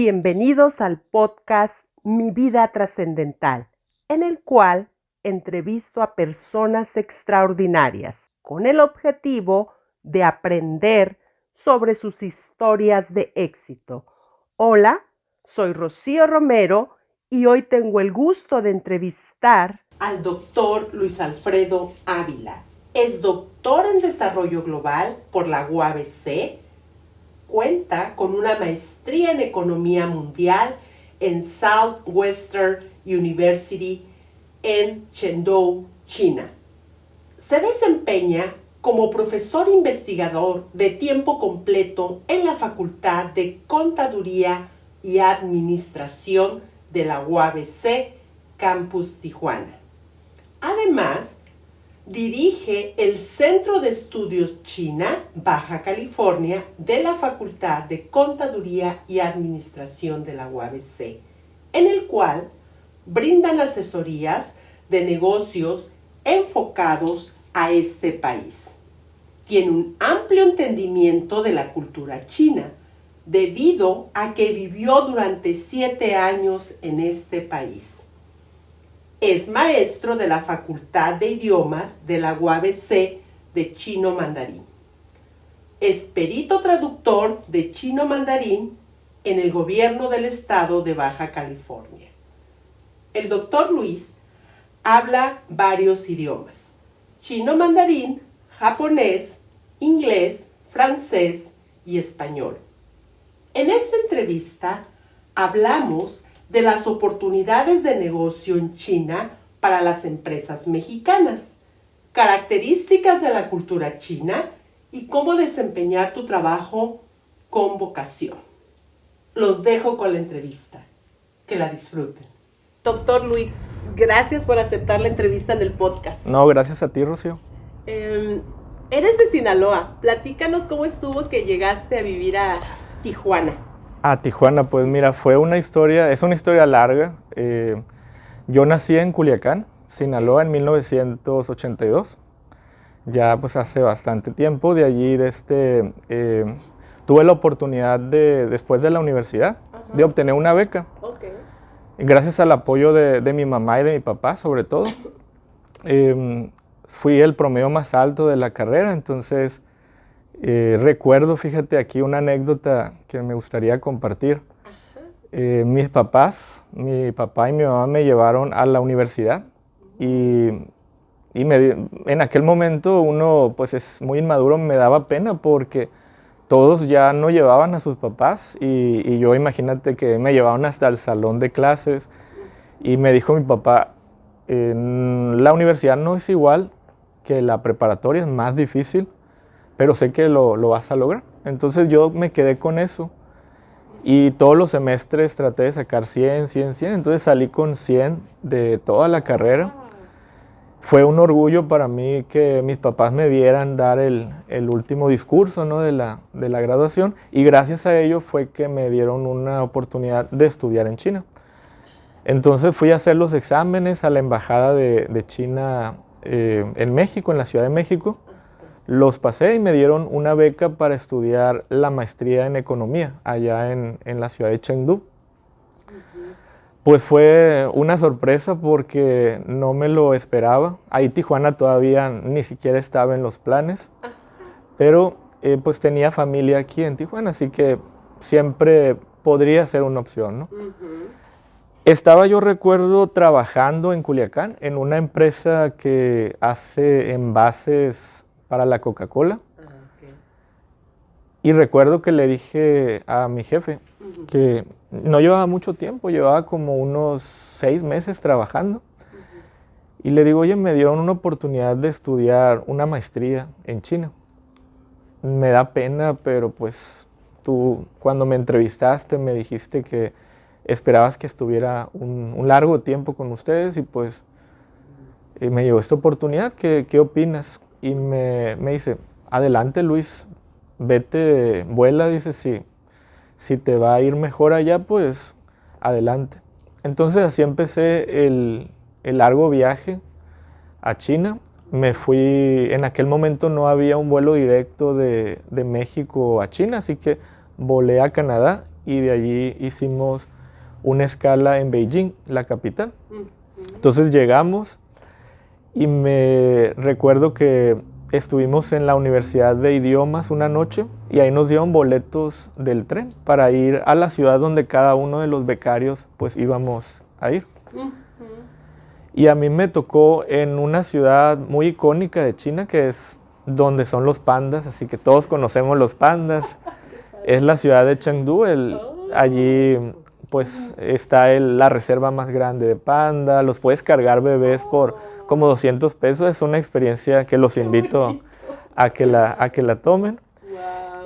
Bienvenidos al podcast Mi Vida Trascendental, en el cual entrevisto a personas extraordinarias con el objetivo de aprender sobre sus historias de éxito. Hola, soy Rocío Romero y hoy tengo el gusto de entrevistar al doctor Luis Alfredo Ávila. Es doctor en Desarrollo Global por la UABC. Cuenta con una maestría en Economía Mundial en Southwestern University en Chengdu, China. Se desempeña como profesor investigador de tiempo completo en la Facultad de Contaduría y Administración de la UABC Campus Tijuana. Además, dirige el Centro de Estudios China, Baja California, de la Facultad de Contaduría y Administración de la UABC, en el cual brindan asesorías de negocios enfocados a este país. Tiene un amplio entendimiento de la cultura china, debido a que vivió durante 7 años en este país. Es maestro de la Facultad de Idiomas de la UABC de Chino Mandarín. Es perito traductor de Chino Mandarín en el gobierno del estado de Baja California. El doctor Luis habla varios idiomas: chino mandarín, japonés, inglés, francés y español. En esta entrevista hablamos de las oportunidades de negocio en China para las empresas mexicanas, características de la cultura china y cómo desempeñar tu trabajo con vocación. Los dejo con la entrevista. Que la disfruten. Doctor Luis, gracias por aceptar la entrevista en el podcast. No, gracias a ti, Rocío. Eres de Sinaloa. Platícanos cómo estuvo que llegaste a vivir a Tijuana. A Tijuana, pues mira, es una historia larga. Yo nací en Culiacán, Sinaloa, en 1982. Ya pues hace bastante tiempo. De allí tuve la oportunidad después de la universidad, de obtener una beca. Okay. Gracias al apoyo de mi mamá y de mi papá, sobre todo. Fui el promedio más alto de la carrera, entonces recuerdo, fíjate aquí una anécdota que me gustaría compartir. Mis papás, mi papá y mi mamá me llevaron a la universidad y en aquel momento uno pues es muy inmaduro, me daba pena porque todos ya no llevaban a sus papás y yo, imagínate que me llevaron hasta el salón de clases y me dijo mi papá: la universidad no es igual que la preparatoria, es más difícil, pero sé que lo vas a lograr. Entonces yo me quedé con eso y todos los semestres traté de sacar 100, 100, 100, entonces salí con 100 de toda la carrera. Fue un orgullo para mí que mis papás me vieran dar el último discurso, ¿no?, de la graduación, y gracias a ello fue que me dieron una oportunidad de estudiar en China. Entonces fui a hacer los exámenes a la embajada de China en México, en la Ciudad de México. Los pasé y me dieron una beca para estudiar la maestría en economía allá en la ciudad de Chengdu. Pues fue una sorpresa porque no me lo esperaba. Ahí Tijuana todavía ni siquiera estaba en los planes, pero pues tenía familia aquí en Tijuana, así que siempre podría ser una opción, ¿no? Estaba, yo recuerdo, trabajando en Culiacán en una empresa que hace envases para la Coca-Cola. Okay. Y recuerdo que le dije a mi jefe que no llevaba mucho tiempo, llevaba como unos 6 meses trabajando. Y le digo: oye, me dieron una oportunidad de estudiar una maestría en China. Me da pena, pero pues tú cuando me entrevistaste me dijiste que esperabas que estuviera un largo tiempo con ustedes y pues me llegó esta oportunidad. ¿Qué opinas? Y me dice: adelante, Luis, vete, vuela, dice, si te va a ir mejor allá, pues adelante. Entonces así empecé el largo viaje a China. Me fui, en aquel momento no había un vuelo directo de México a China, así que volé a Canadá y de allí hicimos una escala en Beijing, la capital. Entonces llegamos y me recuerdo que estuvimos en la Universidad de Idiomas una noche y ahí nos dieron boletos del tren para ir a la ciudad donde cada uno de los becarios pues íbamos a ir. Y a mí me tocó en una ciudad muy icónica de China, que es donde son los pandas, así que todos conocemos los pandas. Es la ciudad de Chengdu. Allí pues está la reserva más grande de panda. Los puedes cargar bebés por como 200 pesos. Es una experiencia que los invito a que la tomen.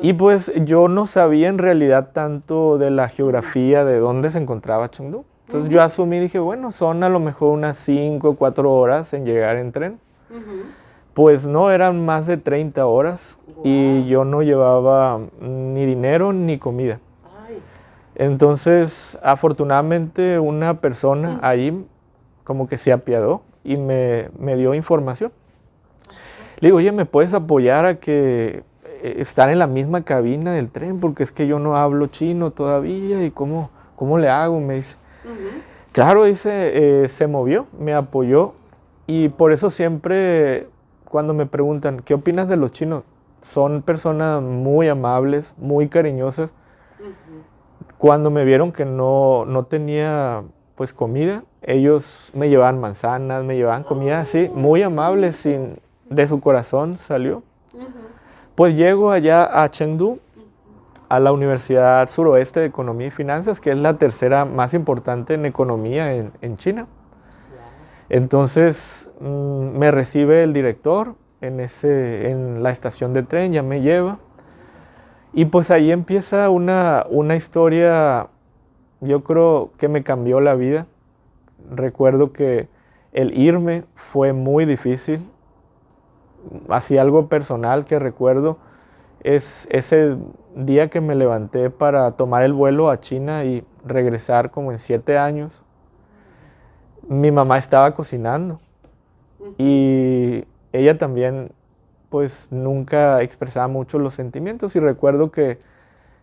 Y pues yo no sabía en realidad tanto de la geografía de dónde se encontraba Chengdu. Entonces yo asumí, dije, bueno, son a lo mejor unas 5 o 4 horas en llegar en tren. Pues no, eran más de 30 horas y yo no llevaba ni dinero ni comida. Entonces, afortunadamente, una persona ahí como que se apiadó y me dio información. Le digo, oye, ¿me puedes apoyar a que estar en la misma cabina del tren? Porque es que yo no hablo chino todavía y ¿cómo le hago? Me dice. Claro, dice, se movió, me apoyó y por eso siempre cuando me preguntan, ¿qué opinas de los chinos? Son personas muy amables, muy cariñosas. Cuando me vieron que no tenía pues comida, ellos me llevaban manzanas, me llevaban comida así, muy amables, de su corazón salió. Pues llego allá a Chengdu, a la Universidad Suroeste de Economía y Finanzas, que es la tercera más importante en economía en China. Entonces me recibe el director en la estación de tren, ya me lleva. Y pues ahí empieza una historia, yo creo que me cambió la vida. Recuerdo que el irme fue muy difícil. Así algo personal que recuerdo es ese día que me levanté para tomar el vuelo a China y regresar como en 7 años. Mi mamá estaba cocinando y ella también pues nunca expresaba mucho los sentimientos y recuerdo que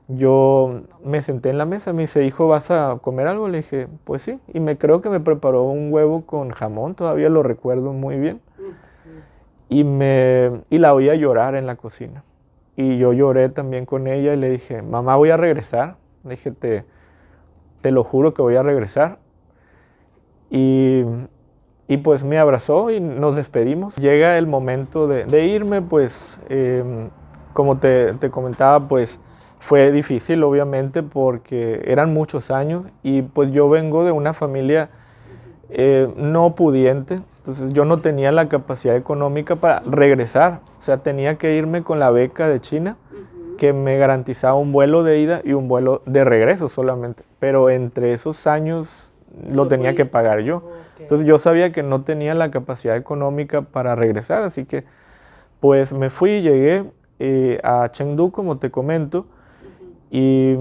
yo me senté en la mesa, me dice, hijo, ¿vas a comer algo? Le dije, pues sí, y creo que me preparó un huevo con jamón, todavía lo recuerdo muy bien, y la oía llorar en la cocina. Y yo lloré también con ella y le dije, mamá, voy a regresar. Le dije, te lo juro que voy a regresar. Y pues me abrazó y nos despedimos. Llega el momento de irme, pues como te comentaba, pues fue difícil obviamente porque eran muchos años y pues yo vengo de una familia no pudiente. Entonces yo no tenía la capacidad económica para regresar, o sea, tenía que irme con la beca de China, que me garantizaba un vuelo de ida y un vuelo de regreso solamente, pero entre esos años lo tenía que pagar yo. Entonces yo sabía que no tenía la capacidad económica para regresar, así que pues me fui, llegué a Chengdu, como te comento, y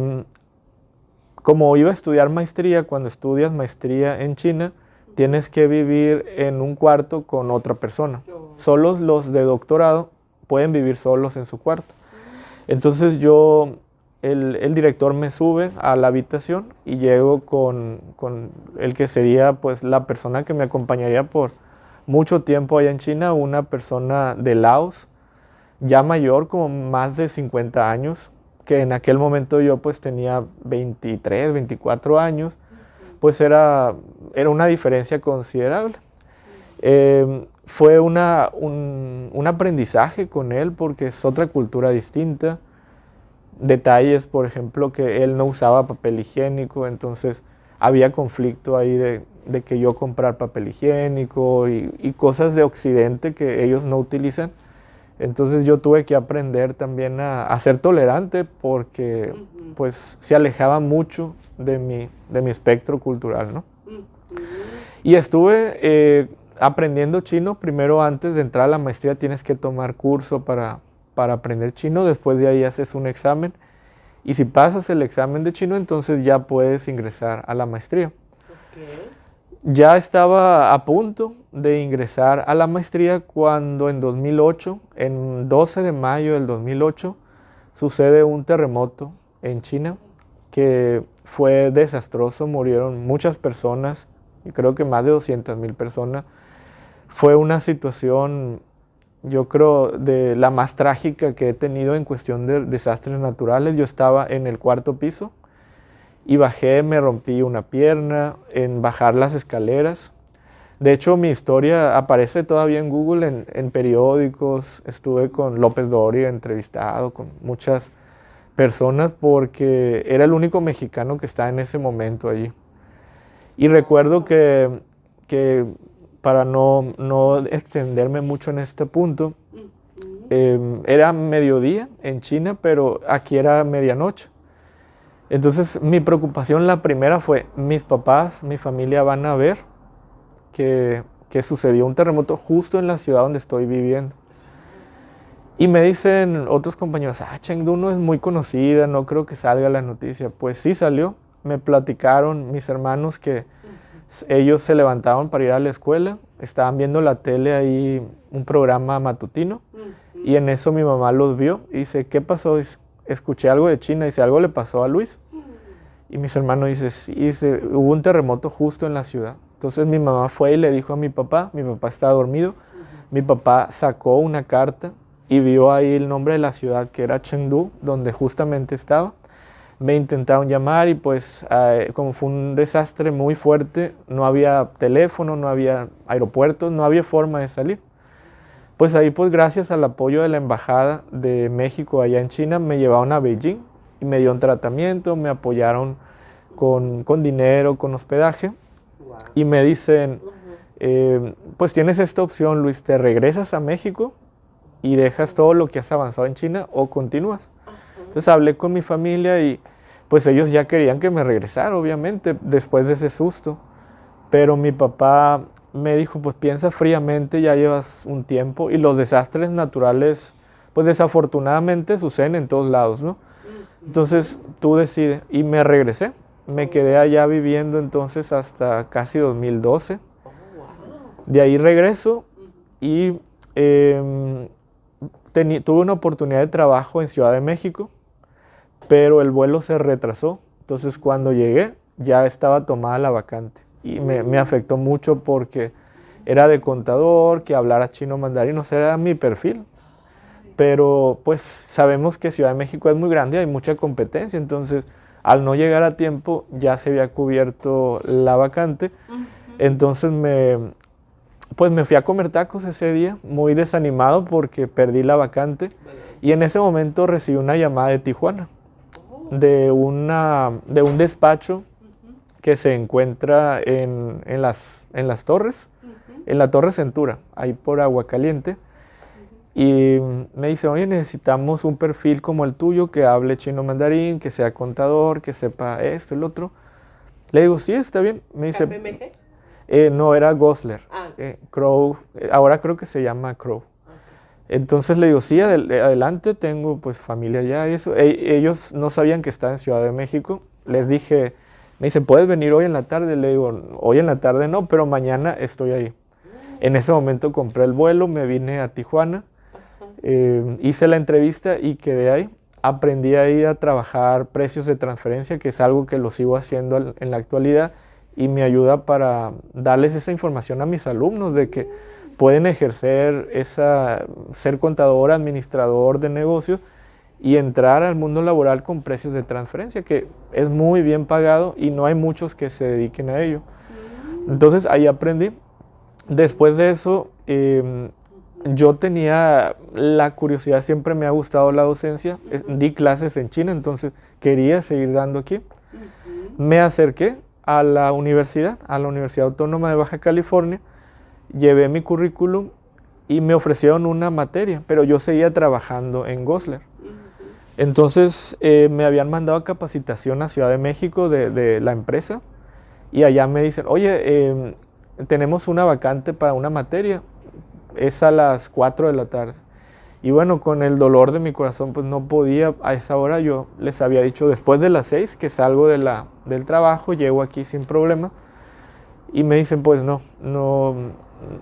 como iba a estudiar maestría, cuando estudias maestría en China, tienes que vivir en un cuarto con otra persona. Solo los de doctorado pueden vivir solos en su cuarto. Entonces el director me sube a la habitación y llego con el que sería pues la persona que me acompañaría por mucho tiempo allá en China, una persona de Laos, ya mayor, como más de 50 años, que en aquel momento yo pues tenía 23, 24 años, pues era una diferencia considerable. Fue un aprendizaje con él porque es otra cultura distinta. Detalles, por ejemplo, que él no usaba papel higiénico, entonces había conflicto ahí de que yo comprar papel higiénico y cosas de Occidente que ellos no utilizan. Entonces yo tuve que aprender también a ser tolerante porque pues se alejaba mucho de mi espectro cultural, ¿no? Y estuve aprendiendo chino. Primero, antes de entrar a la maestría, tienes que tomar curso para aprender chino. Después de ahí haces un examen. Y si pasas el examen de chino, entonces ya puedes ingresar a la maestría. Ya estaba a punto de ingresar a la maestría cuando en 2008, en 12 de mayo del 2008, sucede un terremoto en China que fue desastroso, murieron muchas personas, y creo que más de 200,000 personas. Fue una situación, yo creo, de la más trágica que he tenido en cuestión de desastres naturales. Yo estaba en el 4º piso y bajé, me rompí una pierna en bajar las escaleras. De hecho, mi historia aparece todavía en Google, en periódicos. Estuve con López Dóriga entrevistado, con muchas personas, porque era el único mexicano que estaba en ese momento allí. Y recuerdo que para no extenderme mucho en este punto, era mediodía en China, pero aquí era medianoche. Entonces mi preocupación, la primera, fue: mis papás, mi familia van a ver que sucedió un terremoto justo en la ciudad donde estoy viviendo. Y me dicen otros compañeros: Chengdu no es muy conocida, no creo que salga la noticia. Pues sí salió. Me platicaron mis hermanos que ellos se levantaban para ir a la escuela, estaban viendo la tele ahí, un programa matutino, y en eso mi mamá los vio y dice: ¿qué pasó? Dice: escuché algo de China. Dice: ¿algo le pasó a Luis? Y mis hermanos dicen: sí, dice, hubo un terremoto justo en la ciudad. Entonces mi mamá fue y le dijo a mi papá estaba dormido. Mi papá sacó una carta y vio ahí el nombre de la ciudad, que era Chengdu, donde justamente estaba. Me intentaron llamar y pues como fue un desastre muy fuerte, no había teléfono, no había aeropuertos, no había forma de salir. Pues ahí, pues gracias al apoyo de la Embajada de México allá en China, me llevaron a Beijing y me dieron tratamiento, me apoyaron con dinero, con hospedaje. Y me dicen: pues tienes esta opción, Luis, te regresas a México y dejas todo lo que has avanzado en China, o continúas. Entonces hablé con mi familia y pues ellos ya querían que me regresara, obviamente, después de ese susto. Pero mi papá me dijo: pues piensa fríamente, ya llevas un tiempo y los desastres naturales, pues desafortunadamente suceden en todos lados, ¿no? Entonces tú decides. Y me regresé, me quedé allá viviendo entonces hasta casi 2012. De ahí regreso y tuve una oportunidad de trabajo en Ciudad de México, pero el vuelo se retrasó. Entonces cuando llegué ya estaba tomada la vacante y me afectó mucho, porque era de contador, que hablara chino mandarín, o sea, era mi perfil. Pero pues sabemos que Ciudad de México es muy grande y hay mucha competencia, entonces al no llegar a tiempo ya se había cubierto la vacante. Entonces me fui a comer tacos ese día, muy desanimado porque perdí la vacante. Y en ese momento recibí una llamada de Tijuana, de un despacho que se encuentra en las Torres, en la Torre Centura, ahí por Aguacaliente. Y me dice: oye, necesitamos un perfil como el tuyo, que hable chino mandarín, que sea contador, que sepa esto y lo otro. Le digo: sí, está bien. Me dice: ¿KPMG? No, era Gosler. Crow, ahora creo que se llama Crow. Entonces le digo: sí, adelante, tengo pues familia allá y eso. Ellos no sabían que estaba en Ciudad de México. Les dije, me dice: ¿puedes venir hoy en la tarde? Le digo: hoy en la tarde no, pero mañana estoy ahí. En ese momento compré el vuelo, me vine a Tijuana, hice la entrevista y quedé ahí. Aprendí ahí a trabajar precios de transferencia, que es algo que lo sigo haciendo en la actualidad, y me ayuda para darles esa información a mis alumnos de que pueden ejercer ser contador, administrador de negocios y entrar al mundo laboral con precios de transferencia, que es muy bien pagado y no hay muchos que se dediquen a ello. Entonces ahí aprendí. Después de eso, yo tenía la curiosidad, siempre me ha gustado la docencia, di clases en China, entonces quería seguir dando aquí. Me acerqué a la Universidad Autónoma de Baja California, llevé mi currículum y me ofrecieron una materia, pero yo seguía trabajando en Gosler. Entonces me habían mandado a capacitación a Ciudad de México de la empresa, y allá me dicen: oye, tenemos una vacante para una materia, es a las 4 de la tarde. Y bueno, con el dolor de mi corazón, pues no podía a esa hora. Yo les había dicho después de las 6 que salgo del trabajo, llego aquí sin problema. Y me dicen: pues no,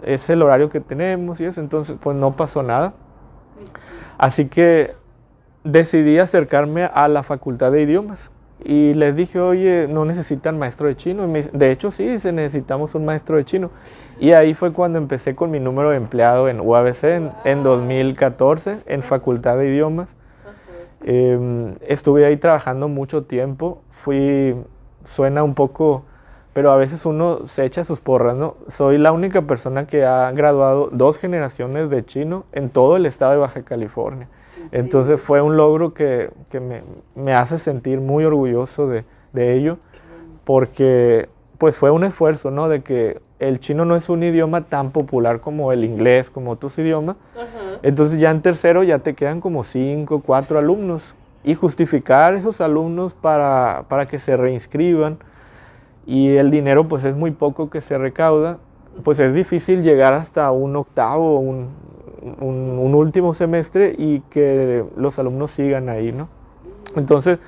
es el horario que tenemos y eso. Entonces pues no pasó nada. Así que decidí acercarme a la Facultad de Idiomas y les dije, oye, ¿no necesitan maestro de chino? De hecho, sí, dice, necesitamos un maestro de chino. Y ahí fue cuando empecé con mi número de empleado en UABC en 2014, en Facultad de Idiomas. Estuve ahí trabajando mucho tiempo. Suena un poco, pero a veces uno se echa sus porras, ¿no? Soy la única persona que ha graduado 2 generaciones de chino en todo el estado de Baja California. Entonces fue un logro que me hace sentir muy orgulloso de ello, porque pues fue un esfuerzo, ¿no? De que el chino no es un idioma tan popular como el inglés, como otros idiomas. Entonces ya en tercero ya te quedan como 5, 4 alumnos. Y justificar esos alumnos para que se reinscriban, y el dinero pues es muy poco que se recauda, pues es difícil llegar hasta un octavo, un último semestre y que los alumnos sigan ahí, ¿no? Entonces,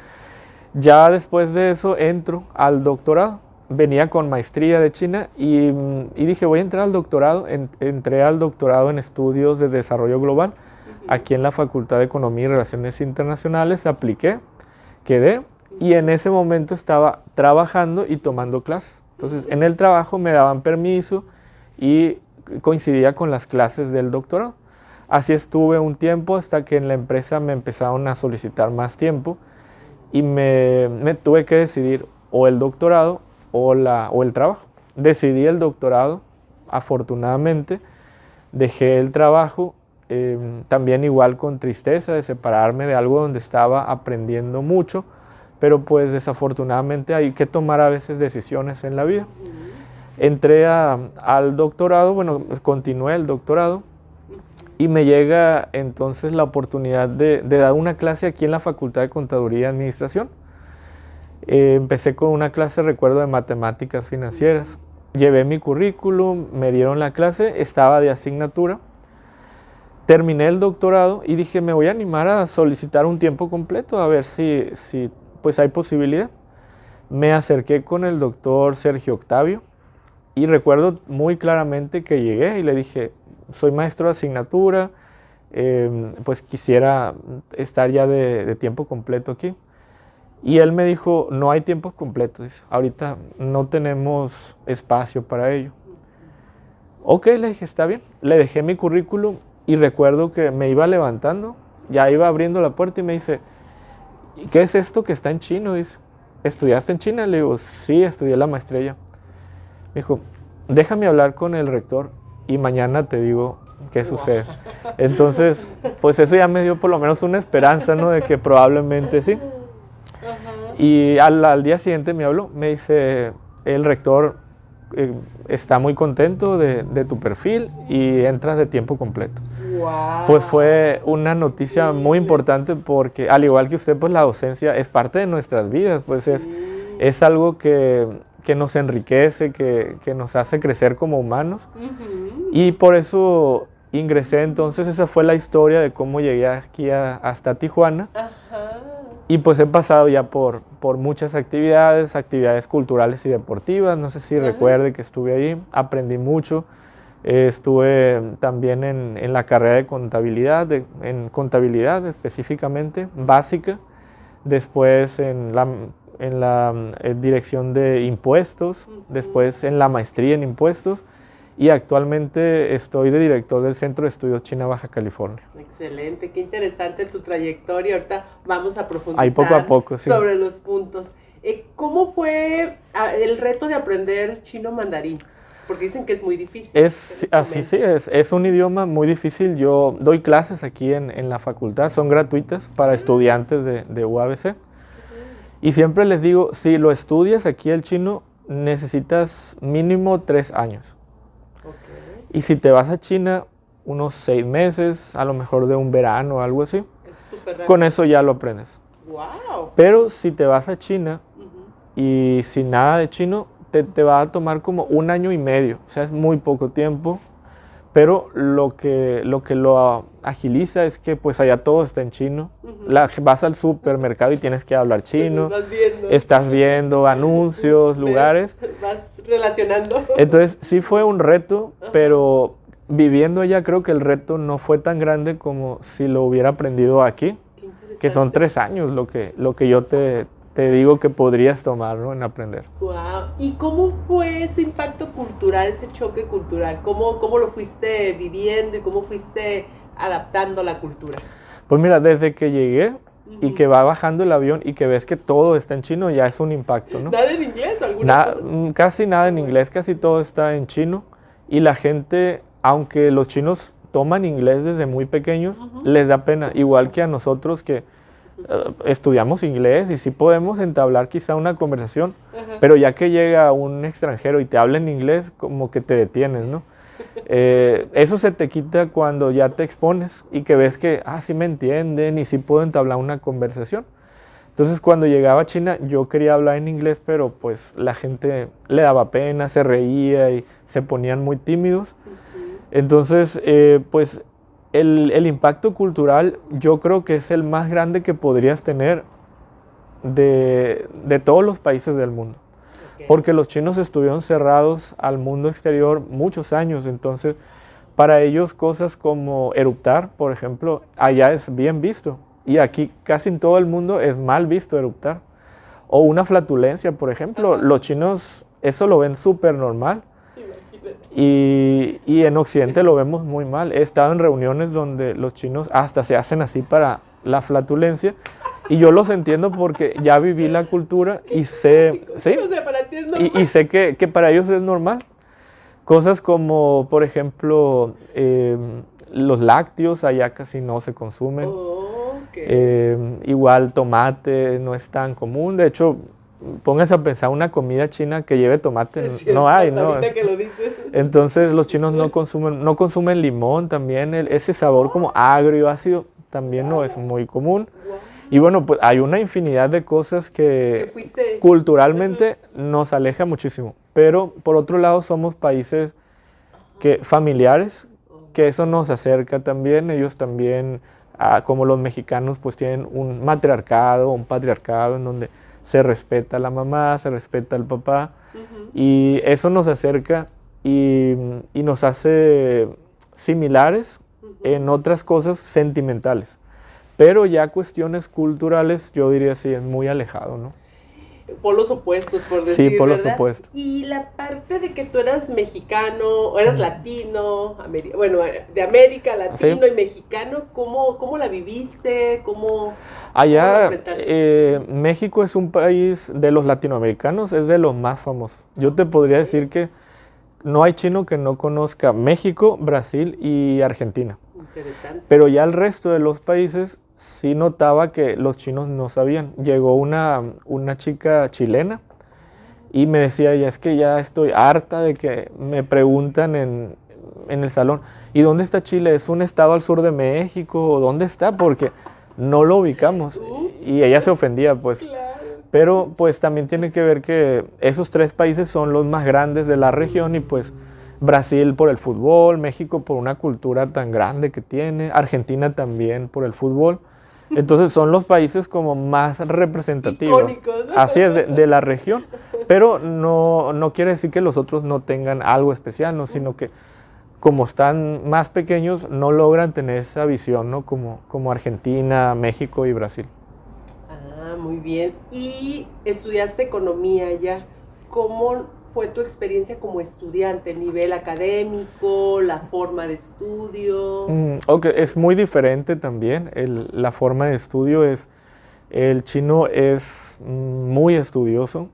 ya después de eso entro al doctorado. Venía con maestría de China y dije, voy a entrar al doctorado. Entré al doctorado en estudios de desarrollo global, aquí en la Facultad de Economía y Relaciones Internacionales. Apliqué, quedé, y en ese momento estaba trabajando y tomando clases. Entonces, en el trabajo me daban permiso y coincidía con las clases del doctorado. Así estuve un tiempo hasta que en la empresa me empezaron a solicitar más tiempo y me tuve que decidir o el doctorado o el trabajo. Decidí el doctorado, afortunadamente. Dejé el trabajo, también igual con tristeza de separarme de algo donde estaba aprendiendo mucho, pero pues desafortunadamente hay que tomar a veces decisiones en la vida. Entré al doctorado, bueno, continué el doctorado, y me llega entonces la oportunidad de dar una clase aquí en la Facultad de Contaduría y Administración. Empecé con una clase, recuerdo, de matemáticas financieras. Llevé mi currículum, me dieron la clase, estaba de asignatura. Terminé el doctorado y dije, me voy a animar a solicitar un tiempo completo, a ver si pues hay posibilidad. Me acerqué con el doctor Sergio Octavio y recuerdo muy claramente que llegué y le dije, soy maestro de asignatura, pues quisiera estar ya de tiempo completo aquí. Y él me dijo, no hay tiempos completos, dice, ahorita no tenemos espacio para ello. Ok, le dije, está bien. Le dejé mi currículum y recuerdo que me iba levantando, ya iba abriendo la puerta y me dice, ¿qué es esto que está en chino? Dice, ¿estudiaste en China? Le digo, sí, estudié la maestría. Me dijo, déjame hablar con el rector y mañana te digo qué sucede. Entonces, pues eso ya me dio por lo menos una esperanza, ¿no? De que probablemente sí. Y al día siguiente me habló, me dice, el rector está muy contento de tu perfil y entras de tiempo completo. Wow. Pues fue una noticia muy importante porque, al igual que usted, pues la docencia es parte de nuestras vidas, pues sí. es algo que nos enriquece, que nos hace crecer como humanos. Y por eso ingresé. Entonces esa fue la historia de cómo llegué aquí hasta Tijuana. Y pues he pasado ya por muchas actividades culturales y deportivas. No sé si recuerde que estuve ahí, aprendí mucho. Estuve también en la carrera de contabilidad, en contabilidad específicamente, básica. Después en la dirección de impuestos, después en la maestría en impuestos. Y actualmente estoy de director del Centro de Estudios China Baja California. Excelente, qué interesante tu trayectoria. Ahorita vamos a profundizar ahí poco a poco, sí. sobre los puntos. ¿Cómo fue el reto de aprender chino mandarín? Porque dicen que es muy difícil. Es un idioma muy difícil. Yo doy clases aquí en la facultad, son gratuitas para estudiantes de UABC. Y siempre les digo, si lo estudias aquí el chino, necesitas mínimo 3 años. Y si te vas a China, unos 6 meses, a lo mejor de un verano o algo así, con eso ya lo aprendes. Wow. Pero si te vas a China y sin nada de chino, te va a tomar como 1 año y medio. O sea, es muy poco tiempo. Pero lo que lo agiliza es que pues allá todo está en chino. Vas al supermercado y tienes que hablar chino. Estás viendo anuncios, lugares. Vas relacionando. Entonces sí fue un reto, pero viviendo allá creo que el reto no fue tan grande como si lo hubiera aprendido aquí. Que son 3 años lo que yo te te digo que podrías tomar, ¿no? En aprender. Wow. ¿Y cómo fue ese impacto cultural, ese choque cultural? ¿Cómo lo fuiste viviendo y cómo fuiste adaptando la cultura? Pues mira, desde que llegué y que va bajando el avión y que ves que todo está en chino, ya es un impacto, ¿no? ¿Nada en inglés? ¿Algunas cosas? Casi nada en inglés, casi todo está en chino. Y la gente, aunque los chinos toman inglés desde muy pequeños, les da pena, igual que a nosotros que estudiamos inglés y sí podemos entablar quizá una conversación, pero ya que llega un extranjero y te habla en inglés, como que te detienes, ¿no? Eso se te quita cuando ya te expones y que ves que, sí me entienden y sí puedo entablar una conversación. Entonces cuando llegaba a China yo quería hablar en inglés, pero pues la gente le daba pena, se reía y se ponían muy tímidos. Entonces pues el impacto cultural yo creo que es el más grande que podrías tener de todos los países del mundo. Porque los chinos estuvieron cerrados al mundo exterior muchos años, entonces para ellos cosas como eruptar, por ejemplo, allá es bien visto y aquí casi en todo el mundo es mal visto eruptar. O una flatulencia, por ejemplo, los chinos eso lo ven súper normal y en Occidente lo vemos muy mal. He estado en reuniones donde los chinos hasta se hacen así para la flatulencia. Y yo los entiendo porque ya viví la cultura y sé, ¿sí? O sea, para ti es normal. Y sé que para ellos es normal. Cosas como, por ejemplo, los lácteos allá casi no se consumen. Igual tomate no es tan común. De hecho, pónganse a pensar una comida china que lleve tomate, no hay, ¿no? Que lo dices. Entonces los chinos no consumen limón también. Ese sabor como agrio, ácido, también no es muy común. Y bueno, pues hay una infinidad de cosas que culturalmente nos aleja muchísimo. Pero por otro lado somos países familiares, que eso nos acerca también. Ellos también, como los mexicanos, pues tienen un matriarcado, un patriarcado en donde se respeta a la mamá, se respeta al papá. Y eso nos acerca y nos hace similares en otras cosas sentimentales. Pero ya cuestiones culturales, yo diría sí, es muy alejado, ¿no? Polos opuestos, por decir, sí, polos ¿verdad? opuestos. Y la parte de que tú eras mexicano, o eras latino, bueno, de América, latino y mexicano, ¿cómo la viviste? Allá, México es un país de los latinoamericanos, es de los más famosos. Yo te podría decir que no hay chino que no conozca México, Brasil y Argentina. Interesante. Pero ya el resto de los países sí notaba que los chinos no sabían. Llegó una chica chilena y me decía, es que ya estoy harta de que me preguntan en el salón, ¿y dónde está Chile? ¿Es un estado al sur de México? ¿Dónde está? Porque no lo ubicamos. Y ella se ofendía, pues. Claro. Pero pues también tiene que ver que esos tres países son los más grandes de la región y pues Brasil por el fútbol, México por una cultura tan grande que tiene, Argentina también por el fútbol. Entonces son los países como más representativos. Icónicos, ¿no? Así es, de la región. Pero no quiere decir que los otros no tengan algo especial, ¿no? Sino que como están más pequeños no logran tener esa visión, ¿no? Como Argentina, México y Brasil. Muy bien. Y estudiaste economía ya. ¿Cómo fue tu experiencia como estudiante? ¿El nivel académico, la forma de estudio? Es muy diferente también. La forma de estudio el chino es muy estudioso.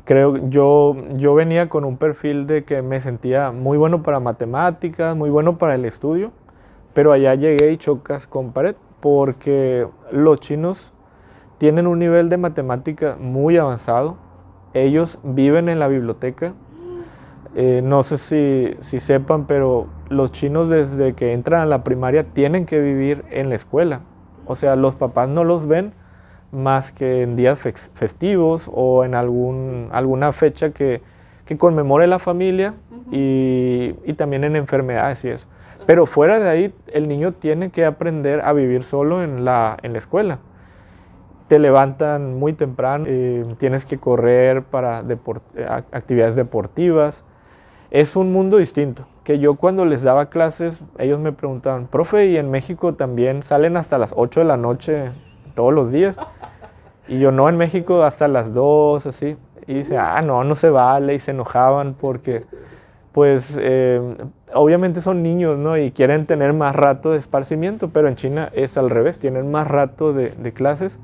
Creo yo venía con un perfil de que me sentía muy bueno para matemáticas, muy bueno para el estudio, pero allá llegué y chocas con pared porque los chinos tienen un nivel de matemática muy avanzado. Ellos viven en la biblioteca. No sé si sepan, pero los chinos desde que entran a la primaria tienen que vivir en la escuela. O sea, los papás no los ven más que en días festivos o en alguna fecha que conmemore la familia y también en enfermedades y eso. Pero fuera de ahí, el niño tiene que aprender a vivir solo en la escuela. Te levantan muy temprano, tienes que correr para actividades deportivas. Es un mundo distinto, que yo cuando les daba clases, ellos me preguntaban, profe, ¿y en México también salen hasta las 8 de la noche todos los días? Y yo, no, en México hasta las 2, así. Y dice, no, no se vale. Y se enojaban porque, pues, obviamente son niños, ¿no? Y quieren tener más rato de esparcimiento, pero en China es al revés, tienen más rato de clases.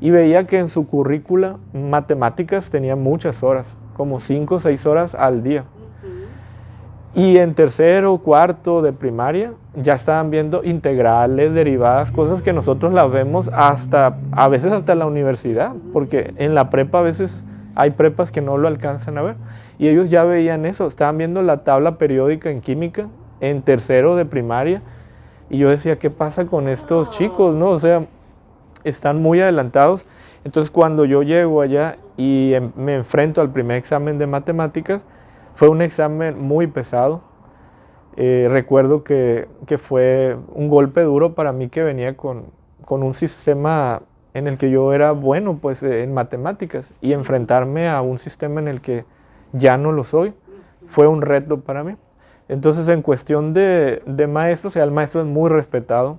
Y veía que en su currícula matemáticas tenía muchas horas, como 5 o 6 horas al día. Y en tercero o cuarto de primaria ya estaban viendo integrales, derivadas, cosas que nosotros las vemos a veces hasta la universidad, porque en la prepa a veces hay prepas que no lo alcanzan a ver. Y ellos ya veían eso, estaban viendo la tabla periódica en química en tercero de primaria. Y yo decía, ¿qué pasa con estos chicos, no? O sea, están muy adelantados. Entonces cuando yo llego allá y me enfrento al primer examen de matemáticas, fue un examen muy pesado. Recuerdo que fue un golpe duro para mí, que venía con un sistema en el que yo era bueno, pues, en matemáticas, y enfrentarme a un sistema en el que ya no lo soy, fue un reto para mí. Entonces, en cuestión de maestro, o sea, el maestro es muy respetado,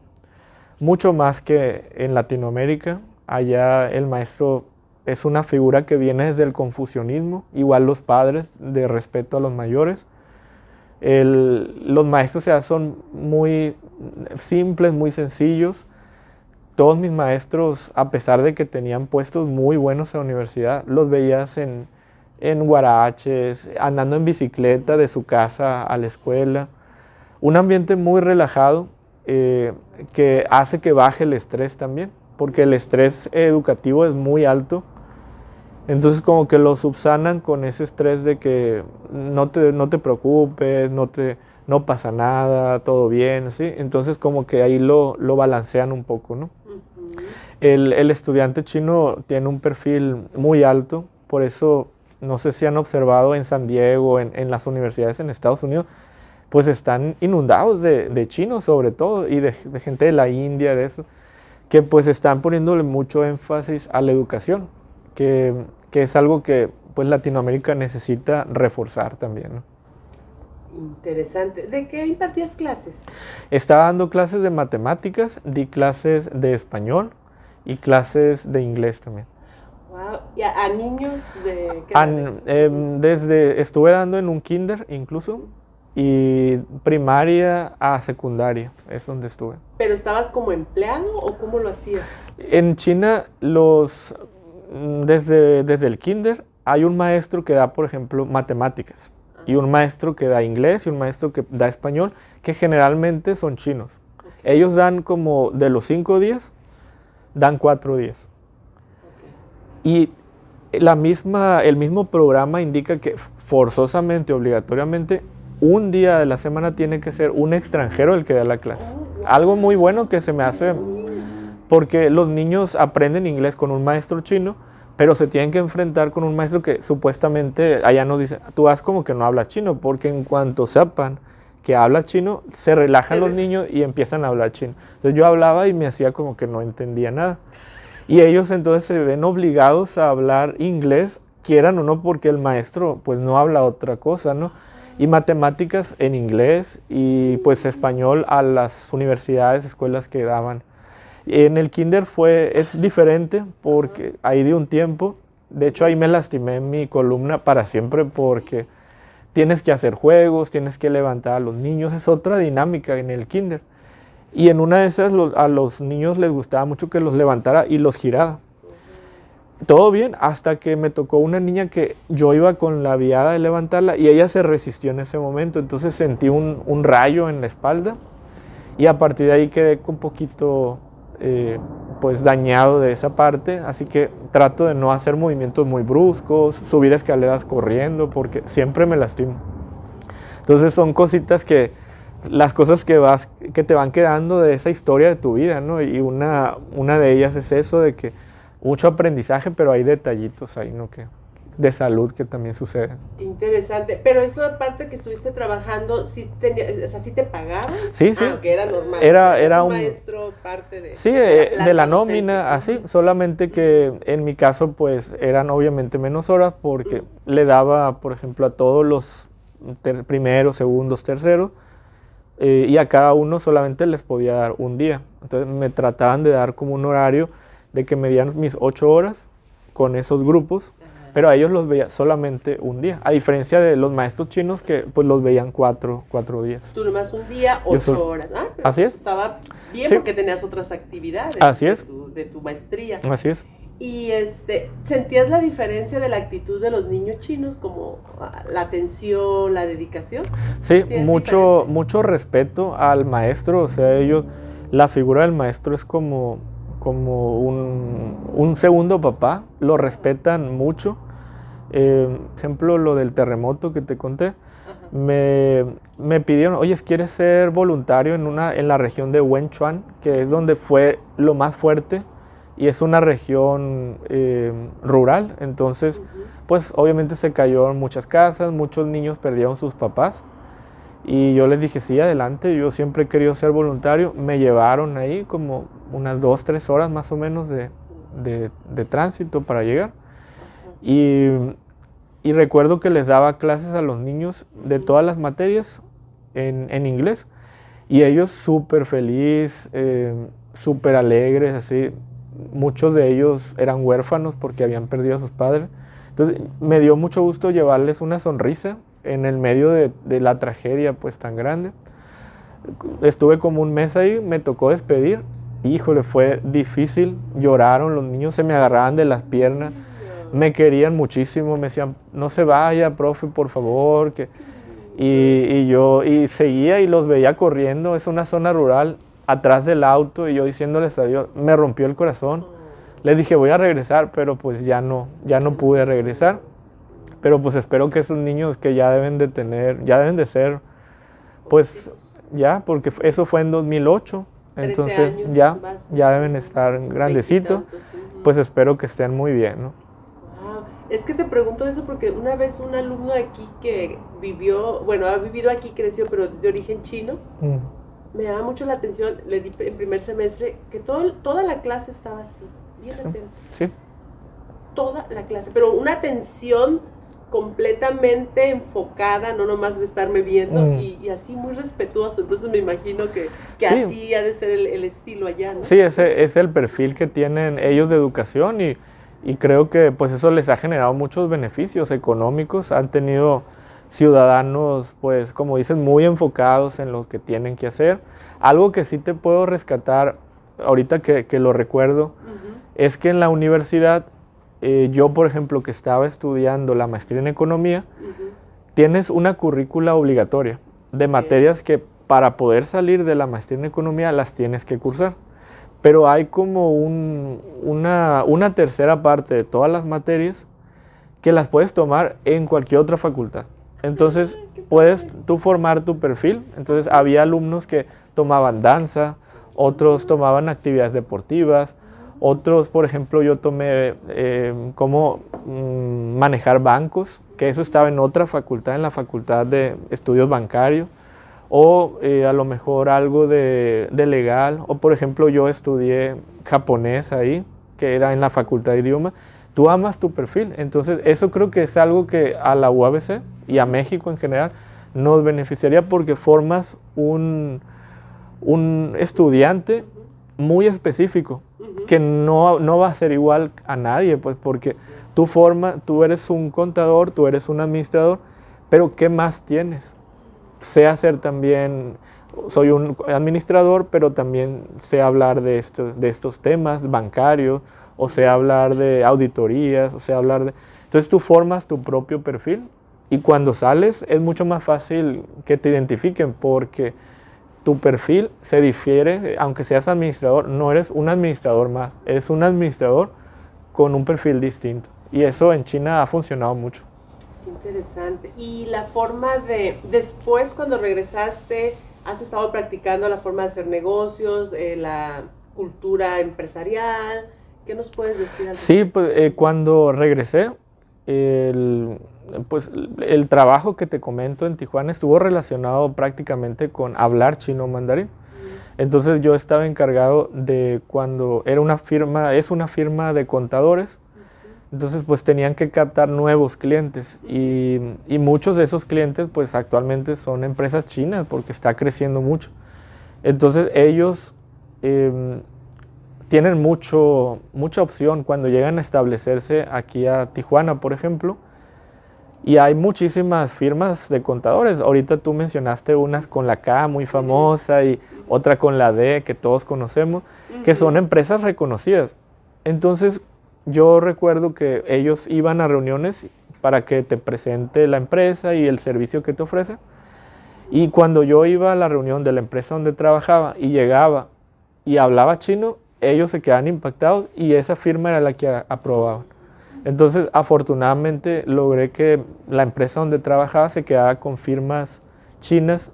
mucho más que en Latinoamérica. Allá el maestro es una figura que viene desde el confucianismo, igual los padres, de respeto a los mayores. Los maestros ya son muy simples, muy sencillos. Todos mis maestros, a pesar de que tenían puestos muy buenos en la universidad, los veías en huaraches, andando en bicicleta de su casa a la escuela. Un ambiente muy relajado, que hace que baje el estrés también, porque el estrés educativo es muy alto. Entonces como que lo subsanan con ese estrés de que no te preocupes, no pasa nada, todo bien, ¿sí? Entonces como que ahí lo balancean un poco, ¿no? El estudiante chino tiene un perfil muy alto, por eso no sé si han observado en San Diego, en las universidades en Estados Unidos, pues están inundados de chinos sobre todo, y de gente de la India, de eso, que pues están poniéndole mucho énfasis a la educación, que es algo que pues Latinoamérica necesita reforzar también, ¿no? Interesante. ¿De qué impartías clases? Estaba dando clases de matemáticas, di clases de español y clases de inglés también. Wow. ¿Y a niños de qué edades? Estuve dando en un kinder incluso, y primaria a secundaria, es donde estuve. ¿Pero estabas como empleado o cómo lo hacías? En China, desde el kinder, hay un maestro que da, por ejemplo, matemáticas, y un maestro que da inglés, y un maestro que da español, que generalmente son chinos. Okay. Ellos dan como de los 5 días, dan 4 días. Okay. Y el mismo programa indica que forzosamente, obligatoriamente, un día de la semana tiene que ser un extranjero el que da la clase. Algo muy bueno que se me hace, porque los niños aprenden inglés con un maestro chino, pero se tienen que enfrentar con un maestro que supuestamente allá nos dice, tú haz como que no hablas chino, porque en cuanto sepan que hablas chino, se relajan los niños y empiezan a hablar chino. Entonces yo hablaba y me hacía como que no entendía nada. Y ellos entonces se ven obligados a hablar inglés, quieran o no, porque el maestro pues no habla otra cosa, ¿no? Y matemáticas en inglés, y pues español a las universidades, escuelas que daban. En el kinder es diferente, porque ahí di un tiempo, de hecho ahí me lastimé mi columna para siempre, porque tienes que hacer juegos, tienes que levantar a los niños, es otra dinámica en el kinder. Y en una de esas a los niños les gustaba mucho que los levantara y los girara. Todo bien, hasta que me tocó una niña que yo iba con la viada de levantarla y ella se resistió en ese momento, entonces sentí un rayo en la espalda, y a partir de ahí quedé un poquito pues dañado de esa parte, así que trato de no hacer movimientos muy bruscos, subir escaleras corriendo, porque siempre me lastimo. Entonces son cositas las cosas que te van quedando de esa historia de tu vida, ¿no? Y una de ellas es eso, de que mucho aprendizaje, pero hay detallitos ahí, ¿no? De salud que también suceden. Qué interesante. Pero eso, aparte que estuviste trabajando, ¿sí te pagaban? Sí, sí. Que era normal. Era un maestro parte de... Sí, de la nómina, así. Solamente que en mi caso, pues, eran obviamente menos horas, porque le daba, por ejemplo, a todos los primeros, segundos, terceros, y a cada uno solamente les podía dar un día. Entonces me trataban de dar como un horario de que me dieran mis 8 horas con esos grupos, pero a ellos los veía solamente un día, a diferencia de los maestros chinos que pues los veían 4 días. Tú nomás un día, 8 horas. Pero así es. Estaba bien Sí. Porque tenías otras actividades Así es. De tu maestría. Así es. Y ¿sentías la diferencia de la actitud de los niños chinos, como la atención, la dedicación? Sí, es mucho respeto al maestro, o sea, la figura del maestro es como un segundo papá, lo respetan mucho. Ejemplo, lo del terremoto que te conté, me pidieron, oye, ¿quieres ser voluntario en la región de Wenchuan, que es donde fue lo más fuerte? Y es una región rural, entonces, pues obviamente se cayeron muchas casas, muchos niños perdieron sus papás. Y yo les dije, sí, adelante, yo siempre he querido ser voluntario. Me llevaron ahí como unas 2-3 horas más o menos de tránsito para llegar. Y recuerdo que les daba clases a los niños de todas las materias en inglés. Y ellos súper felices, súper alegres, así. Muchos de ellos eran huérfanos porque habían perdido a sus padres. Entonces me dio mucho gusto llevarles una sonrisa en el medio de la tragedia pues tan grande. Estuve como un mes ahí, me tocó despedir. Híjole, fue difícil, lloraron los niños, se me agarraban de las piernas, me querían muchísimo, me decían, no se vaya, profe, por favor. Y yo seguía y los veía corriendo, es una zona rural, atrás del auto, y yo diciéndoles adiós, me rompió el corazón. Les dije, voy a regresar, pero pues ya no pude regresar. Pero pues espero que esos niños que ya deben de ser, pues ya, porque eso fue en 2008, entonces ya deben estar grandecitos, pues espero que estén muy bien, ¿no? Es que te pregunto eso porque una vez un alumno de aquí que ha vivido aquí, creció, pero de origen chino, me llama mucho la atención, le di en primer semestre, que toda la clase estaba así, bien atenta. Sí. Toda la clase, pero una atención completamente enfocada, no nomás de estarme viendo, y así muy respetuoso. Entonces me imagino que sí, así ha de ser el estilo allá, ¿no? Sí, ese es el perfil que tienen ellos de educación, y creo que pues eso les ha generado muchos beneficios económicos. Han tenido ciudadanos, pues como dicen, muy enfocados en lo que tienen que hacer. Algo que sí te puedo rescatar, ahorita que lo recuerdo, es que en la universidad, yo por ejemplo que estaba estudiando la maestría en economía, tienes una currícula obligatoria de materias que para poder salir de la maestría en economía las tienes que cursar. Pero hay como una tercera parte de todas las materias que las puedes tomar en cualquier otra facultad. Entonces puedes tú formar tu perfil. Entonces había alumnos que tomaban danza, otros tomaban actividades deportivas, otros, por ejemplo, yo tomé cómo manejar bancos, que eso estaba en otra facultad, en la Facultad de Estudios Bancarios, o a lo mejor algo de legal, o por ejemplo yo estudié japonés ahí, que era en la Facultad de Idioma. Tú amas tu perfil, entonces eso creo que es algo que a la UABC y a México en general nos beneficiaría porque formas un estudiante muy específico, que no va a ser igual a nadie, pues porque tú eres un contador, tú eres un administrador, pero ¿qué más tienes? Sé hacer también, soy un administrador, pero también sé hablar de estos temas bancarios, o sé hablar de auditorías, o sé hablar de... Entonces tú formas tu propio perfil y cuando sales es mucho más fácil que te identifiquen porque tu perfil se difiere, aunque seas administrador, no eres un administrador más, eres un administrador con un perfil distinto. Y eso en China ha funcionado mucho. Interesante. Y la forma después cuando regresaste, has estado practicando la forma de hacer negocios, la cultura empresarial. ¿Qué nos puedes decir? Sí, pues cuando regresé, el trabajo que te comento en Tijuana estuvo relacionado prácticamente con hablar chino mandarín. Entonces yo estaba encargado de cuando es una firma de contadores. Entonces pues tenían que captar nuevos clientes y muchos de esos clientes pues actualmente son empresas chinas porque está creciendo mucho. Entonces ellos tienen mucha opción cuando llegan a establecerse aquí a Tijuana, por ejemplo. Y hay muchísimas firmas de contadores. Ahorita tú mencionaste unas con la K muy famosa y otra con la D que todos conocemos, que son empresas reconocidas. Entonces yo recuerdo que ellos iban a reuniones para que te presente la empresa y el servicio que te ofrece. Y cuando yo iba a la reunión de la empresa donde trabajaba y llegaba y hablaba chino, ellos se quedaban impactados y esa firma era la que aprobaban. Entonces, afortunadamente, logré que la empresa donde trabajaba se quedara con firmas chinas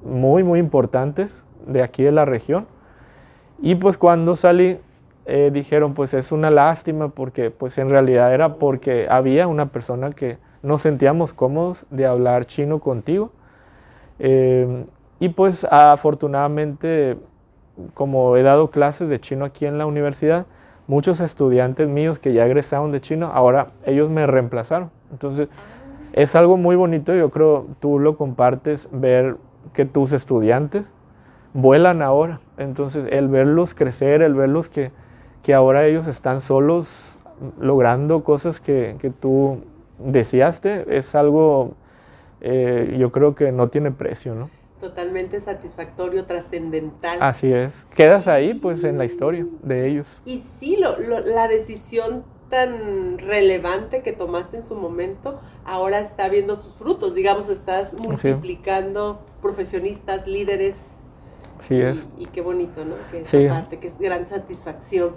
muy importantes de aquí de la región. Y pues cuando salí, dijeron, pues es una lástima porque pues en realidad era porque había una persona que nos sentíamos cómodos de hablar chino contigo. Y pues afortunadamente, como he dado clases de chino aquí en la universidad, muchos estudiantes míos que ya egresaron de chino, ahora ellos me reemplazaron. Entonces, es algo muy bonito, yo creo tú lo compartes, ver que tus estudiantes vuelan ahora. Entonces, el verlos crecer, el verlos que ahora ellos están solos logrando cosas que tú deseaste, es algo, yo creo que no tiene precio, ¿no? Totalmente satisfactorio, trascendental. Así es. Quedas ahí, pues, en la historia de ellos. Y sí, la decisión tan relevante que tomaste en su momento, ahora está viendo sus frutos. Digamos, estás multiplicando profesionistas, líderes. Sí es. Y qué bonito, ¿no? Que sí. Esa parte, que es gran satisfacción.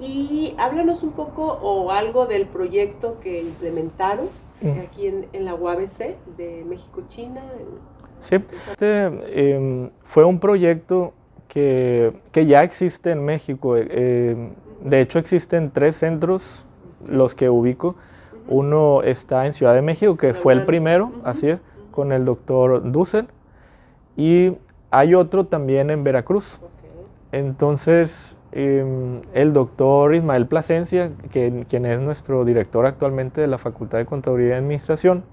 Y háblanos un poco o algo del proyecto que implementaron aquí en la UABC de México-China. Sí, fue un proyecto que ya existe en México. De hecho, existen 3 centros, los que ubico. Uno está en Ciudad de México, que fue el primero, así es, con el doctor Dussel. Y hay otro también en Veracruz. Entonces, el doctor Ismael Plasencia, quien es nuestro director actualmente de la Facultad de Contaduría y Administración,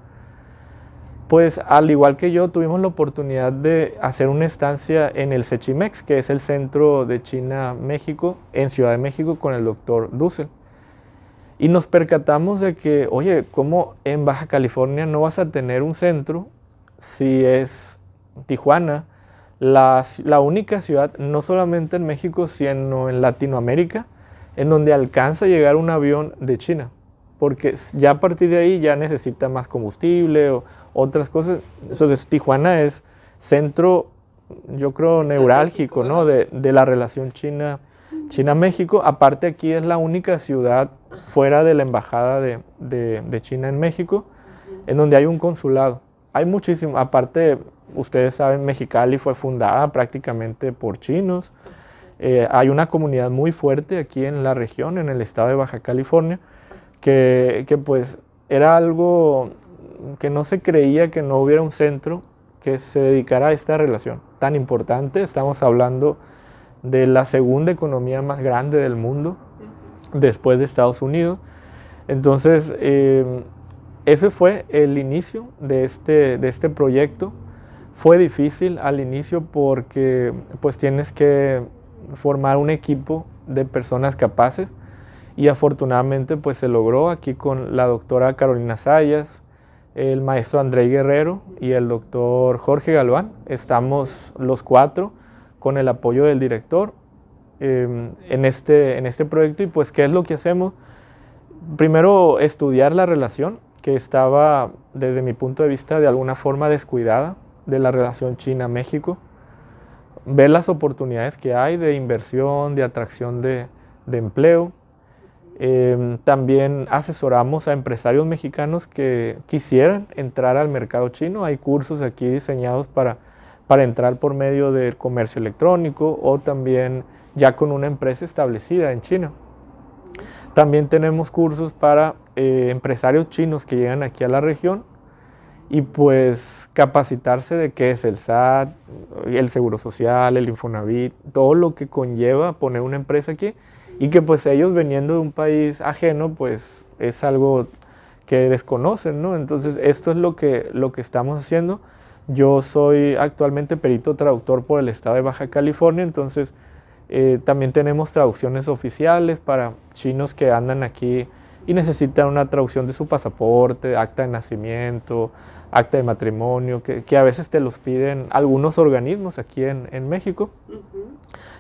pues al igual que yo tuvimos la oportunidad de hacer una estancia en el CECHIMEX, que es el Centro de China-México, en Ciudad de México, con el doctor Dussel. Y nos percatamos de que, oye, ¿cómo en Baja California no vas a tener un centro si es Tijuana, la única ciudad, no solamente en México, sino en Latinoamérica, en donde alcanza a llegar un avión de China? Porque ya a partir de ahí ya necesita más combustible o otras cosas. Entonces Tijuana es centro, yo creo, neurálgico, ¿no? de la relación China-México. Aparte, aquí es la única ciudad fuera de la embajada de China en México, en donde hay un consulado. Hay muchísimo, aparte, ustedes saben, Mexicali fue fundada prácticamente por chinos. Hay una comunidad muy fuerte aquí en la región, en el estado de Baja California, que pues era algo que no se creía que no hubiera un centro que se dedicara a esta relación tan importante. Estamos hablando de la segunda economía más grande del mundo, después de Estados Unidos. Entonces, ese fue el inicio de este proyecto. Fue difícil al inicio porque pues tienes que formar un equipo de personas capaces, y afortunadamente pues se logró aquí con la doctora Carolina Sayas, el maestro André Guerrero y el doctor Jorge Galván. Estamos los 4 con el apoyo del director en este proyecto. Y pues, ¿qué es lo que hacemos? Primero, estudiar la relación, que estaba, desde mi punto de vista, de alguna forma descuidada, de la relación China-México. Ver las oportunidades que hay de inversión, de atracción de empleo. También asesoramos a empresarios mexicanos que quisieran entrar al mercado chino. Hay cursos aquí diseñados para entrar por medio del comercio electrónico o también ya con una empresa establecida en China. También tenemos cursos para empresarios chinos que llegan aquí a la región y pues capacitarse de qué es el SAT, el Seguro Social, el Infonavit, todo lo que conlleva poner una empresa aquí. Y que pues ellos, veniendo de un país ajeno, pues es algo que desconocen, ¿no? Entonces esto es lo que estamos haciendo. Yo soy actualmente perito traductor por el estado de Baja California, entonces También tenemos traducciones oficiales para chinos que andan aquí y necesitan una traducción de su pasaporte, acta de nacimiento, acta de matrimonio, que a veces te los piden algunos organismos aquí en México.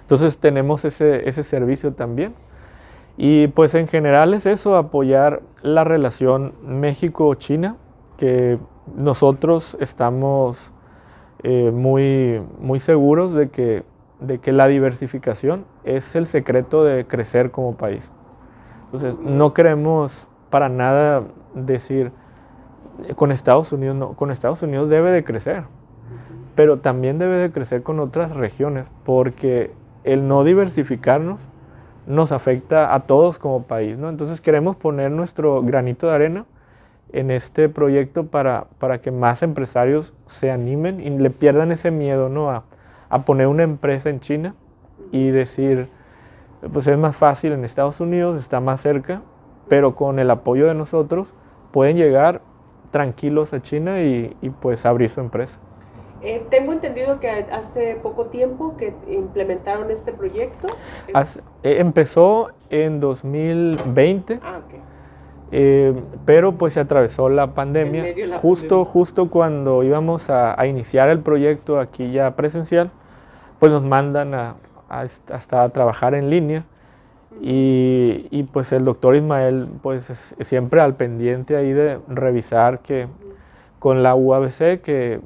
Entonces tenemos ese servicio también. Y pues en general es eso, apoyar la relación México-China, que nosotros estamos muy seguros de que la diversificación es el secreto de crecer como país. Entonces no queremos para nada decir con Estados Unidos, no, con Estados Unidos debe de crecer, pero también debe de crecer con otras regiones, porque el no diversificarnos nos afecta a todos como país, ¿no? Entonces queremos poner nuestro granito de arena en este proyecto para que más empresarios se animen y le pierdan ese miedo, ¿no? a poner una empresa en China y decir, pues es más fácil en Estados Unidos, está más cerca, pero con el apoyo de nosotros pueden llegar tranquilos a China y pues abrir su empresa. Tengo entendido que hace poco tiempo que implementaron este proyecto. Empezó en 2020, pero pues se atravesó la pandemia. Justo cuando íbamos a iniciar el proyecto aquí ya presencial, pues nos mandan hasta a trabajar en línea. Y pues el doctor Ismael pues siempre al pendiente ahí de revisar que con la UABC que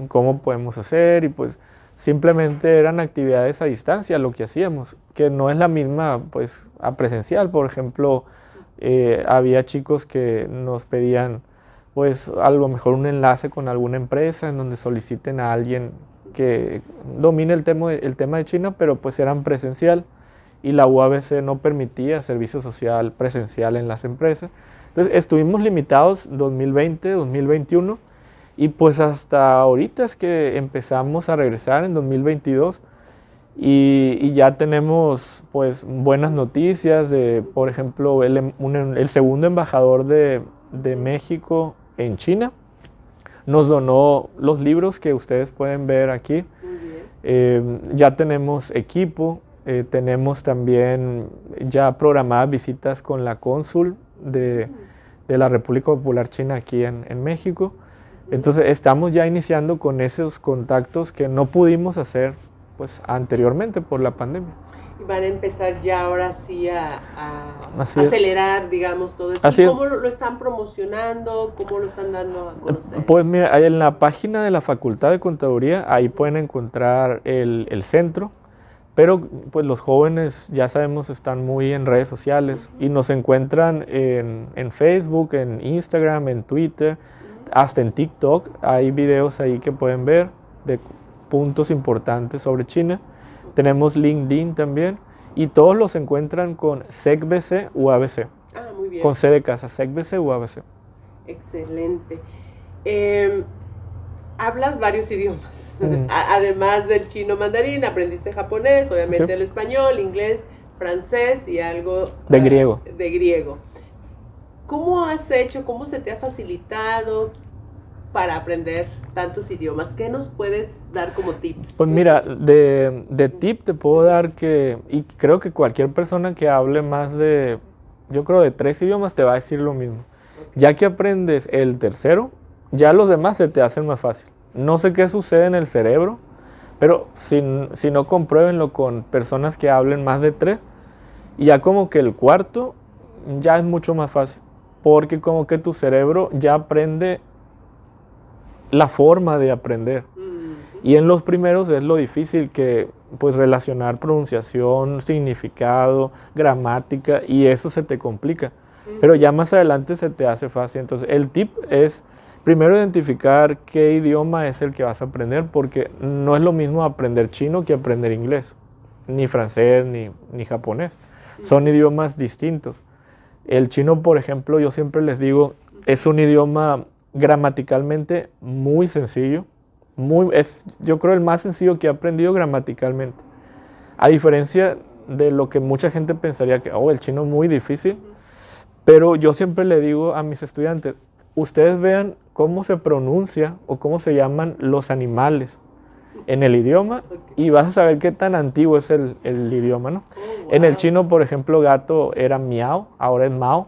cómo podemos hacer, y pues simplemente eran actividades a distancia lo que hacíamos, que no es la misma pues a presencial. Por ejemplo, había chicos que nos pedían pues a lo mejor un enlace con alguna empresa en donde soliciten a alguien que domine el tema de China, pero pues eran presencial y la UABC no permitía servicio social presencial en las empresas. Entonces estuvimos limitados 2020, 2021 y pues hasta ahorita es que empezamos a regresar en 2022 y ya tenemos pues buenas noticias de, por ejemplo, el segundo embajador de México en China nos donó los libros que ustedes pueden ver aquí. Ya tenemos equipo, tenemos también ya programadas visitas con la cónsul de la República Popular China aquí en México. Entonces estamos ya iniciando con esos contactos que no pudimos hacer pues anteriormente por la pandemia. Y van a empezar ya ahora sí a acelerar, digamos, todo esto. ¿Y cómo lo están promocionando? ¿Cómo lo están dando a conocer? Pues mira, en la página de la Facultad de Contaduría, ahí pueden encontrar el centro, pero pues los jóvenes, ya sabemos, están muy en redes sociales y nos encuentran en Facebook, en Instagram, en Twitter, hasta en TikTok. Hay videos ahí que pueden ver de puntos importantes sobre China. Tenemos LinkedIn también y todos los encuentran con SecBC UABC. Muy bien. Con C de casa, SecBC UABC. Excelente. Hablas varios idiomas. Además del chino mandarín, aprendiste japonés, obviamente el español, inglés, francés y algo de griego. De griego. ¿Cómo has hecho, cómo se te ha facilitado para aprender tantos idiomas? ¿Qué nos puedes dar como tips? Pues mira, de tip te puedo dar que, y creo que cualquier persona que hable más de, yo creo de 3 idiomas te va a decir lo mismo. Ya que aprendes el tercero, ya los demás se te hacen más fácil. No sé qué sucede en el cerebro, pero si no, compruébenlo con personas que hablen más de 3, y ya como que el cuarto ya es mucho más fácil, porque como que tu cerebro ya aprende la forma de aprender. Y en los primeros es lo difícil, que pues relacionar pronunciación, significado, gramática, y eso se te complica. Pero ya más adelante se te hace fácil. Entonces el tip es primero identificar qué idioma es el que vas a aprender, porque no es lo mismo aprender chino que aprender inglés, ni francés, ni japonés. Son idiomas distintos. El chino, por ejemplo, yo siempre les digo, es un idioma gramaticalmente muy sencillo. Yo creo el más sencillo que he aprendido gramaticalmente. A diferencia de lo que mucha gente pensaría que el chino es muy difícil. Pero yo siempre le digo a mis estudiantes, ustedes vean cómo se pronuncia o cómo se llaman los animales. en el idioma y vas a saber qué tan antiguo es el idioma, ¿no? Oh, En el wow. chino, por ejemplo, gato era miau, ahora es mao,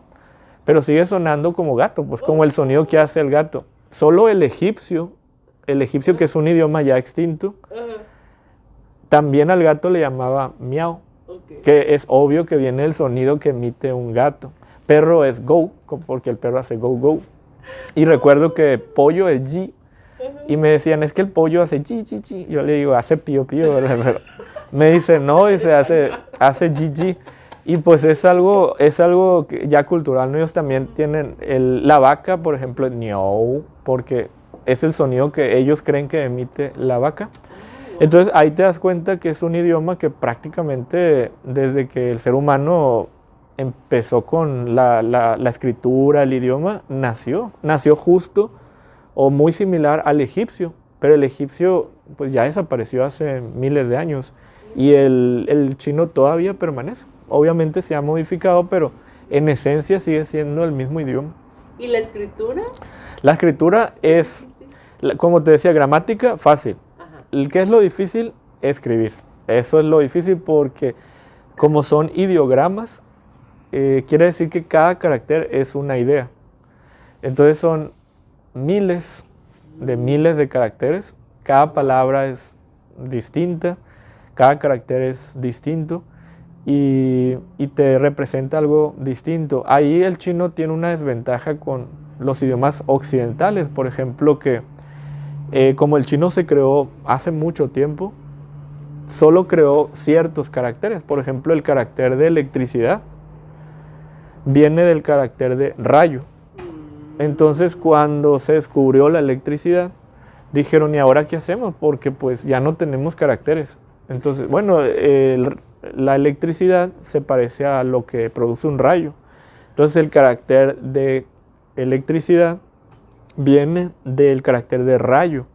pero sigue sonando como gato, pues como el sonido que hace el gato. Solo el egipcio que es un idioma ya extinto, Ajá, también al gato le llamaba miau, ok. que es obvio que viene del sonido que emite un gato. Perro es go, porque el perro hace go, go. Y recuerdo que pollo es ji, y me decían, es que el pollo hace chi, chi, chi. Yo le digo, hace pío, pío, ¿verdad? Pero me dice, no, dice, hace ji, ji. Y pues es algo que ya cultural, ¿no? Ellos también tienen la vaca, por ejemplo, es niou, porque es el sonido que ellos creen que emite la vaca. Entonces ahí te das cuenta que es un idioma que prácticamente desde que el ser humano empezó con la escritura, el idioma, nació justo o muy similar al egipcio, pero el egipcio pues ya desapareció hace miles de años y el chino todavía permanece. Obviamente se ha modificado, pero en esencia sigue siendo el mismo idioma. ¿Y la escritura? La escritura es, como te decía, gramática, fácil. Ajá. ¿Qué es lo difícil? Escribir. Eso es lo difícil porque como son ideogramas, quiere decir que cada carácter es una idea. Entonces son miles de caracteres. Cada palabra es distinta, cada carácter es distinto y te representa algo distinto. Ahí el chino tiene una desventaja con los idiomas occidentales, por ejemplo, que como el chino se creó hace mucho tiempo, solo creó ciertos caracteres. Por ejemplo, el carácter de electricidad viene del carácter de rayo. Entonces, cuando se descubrió la electricidad, dijeron, ¿y ahora qué hacemos? Porque pues ya no tenemos caracteres. Entonces, bueno, la electricidad se parece a lo que produce un rayo. Entonces, el carácter de electricidad viene del carácter de rayo.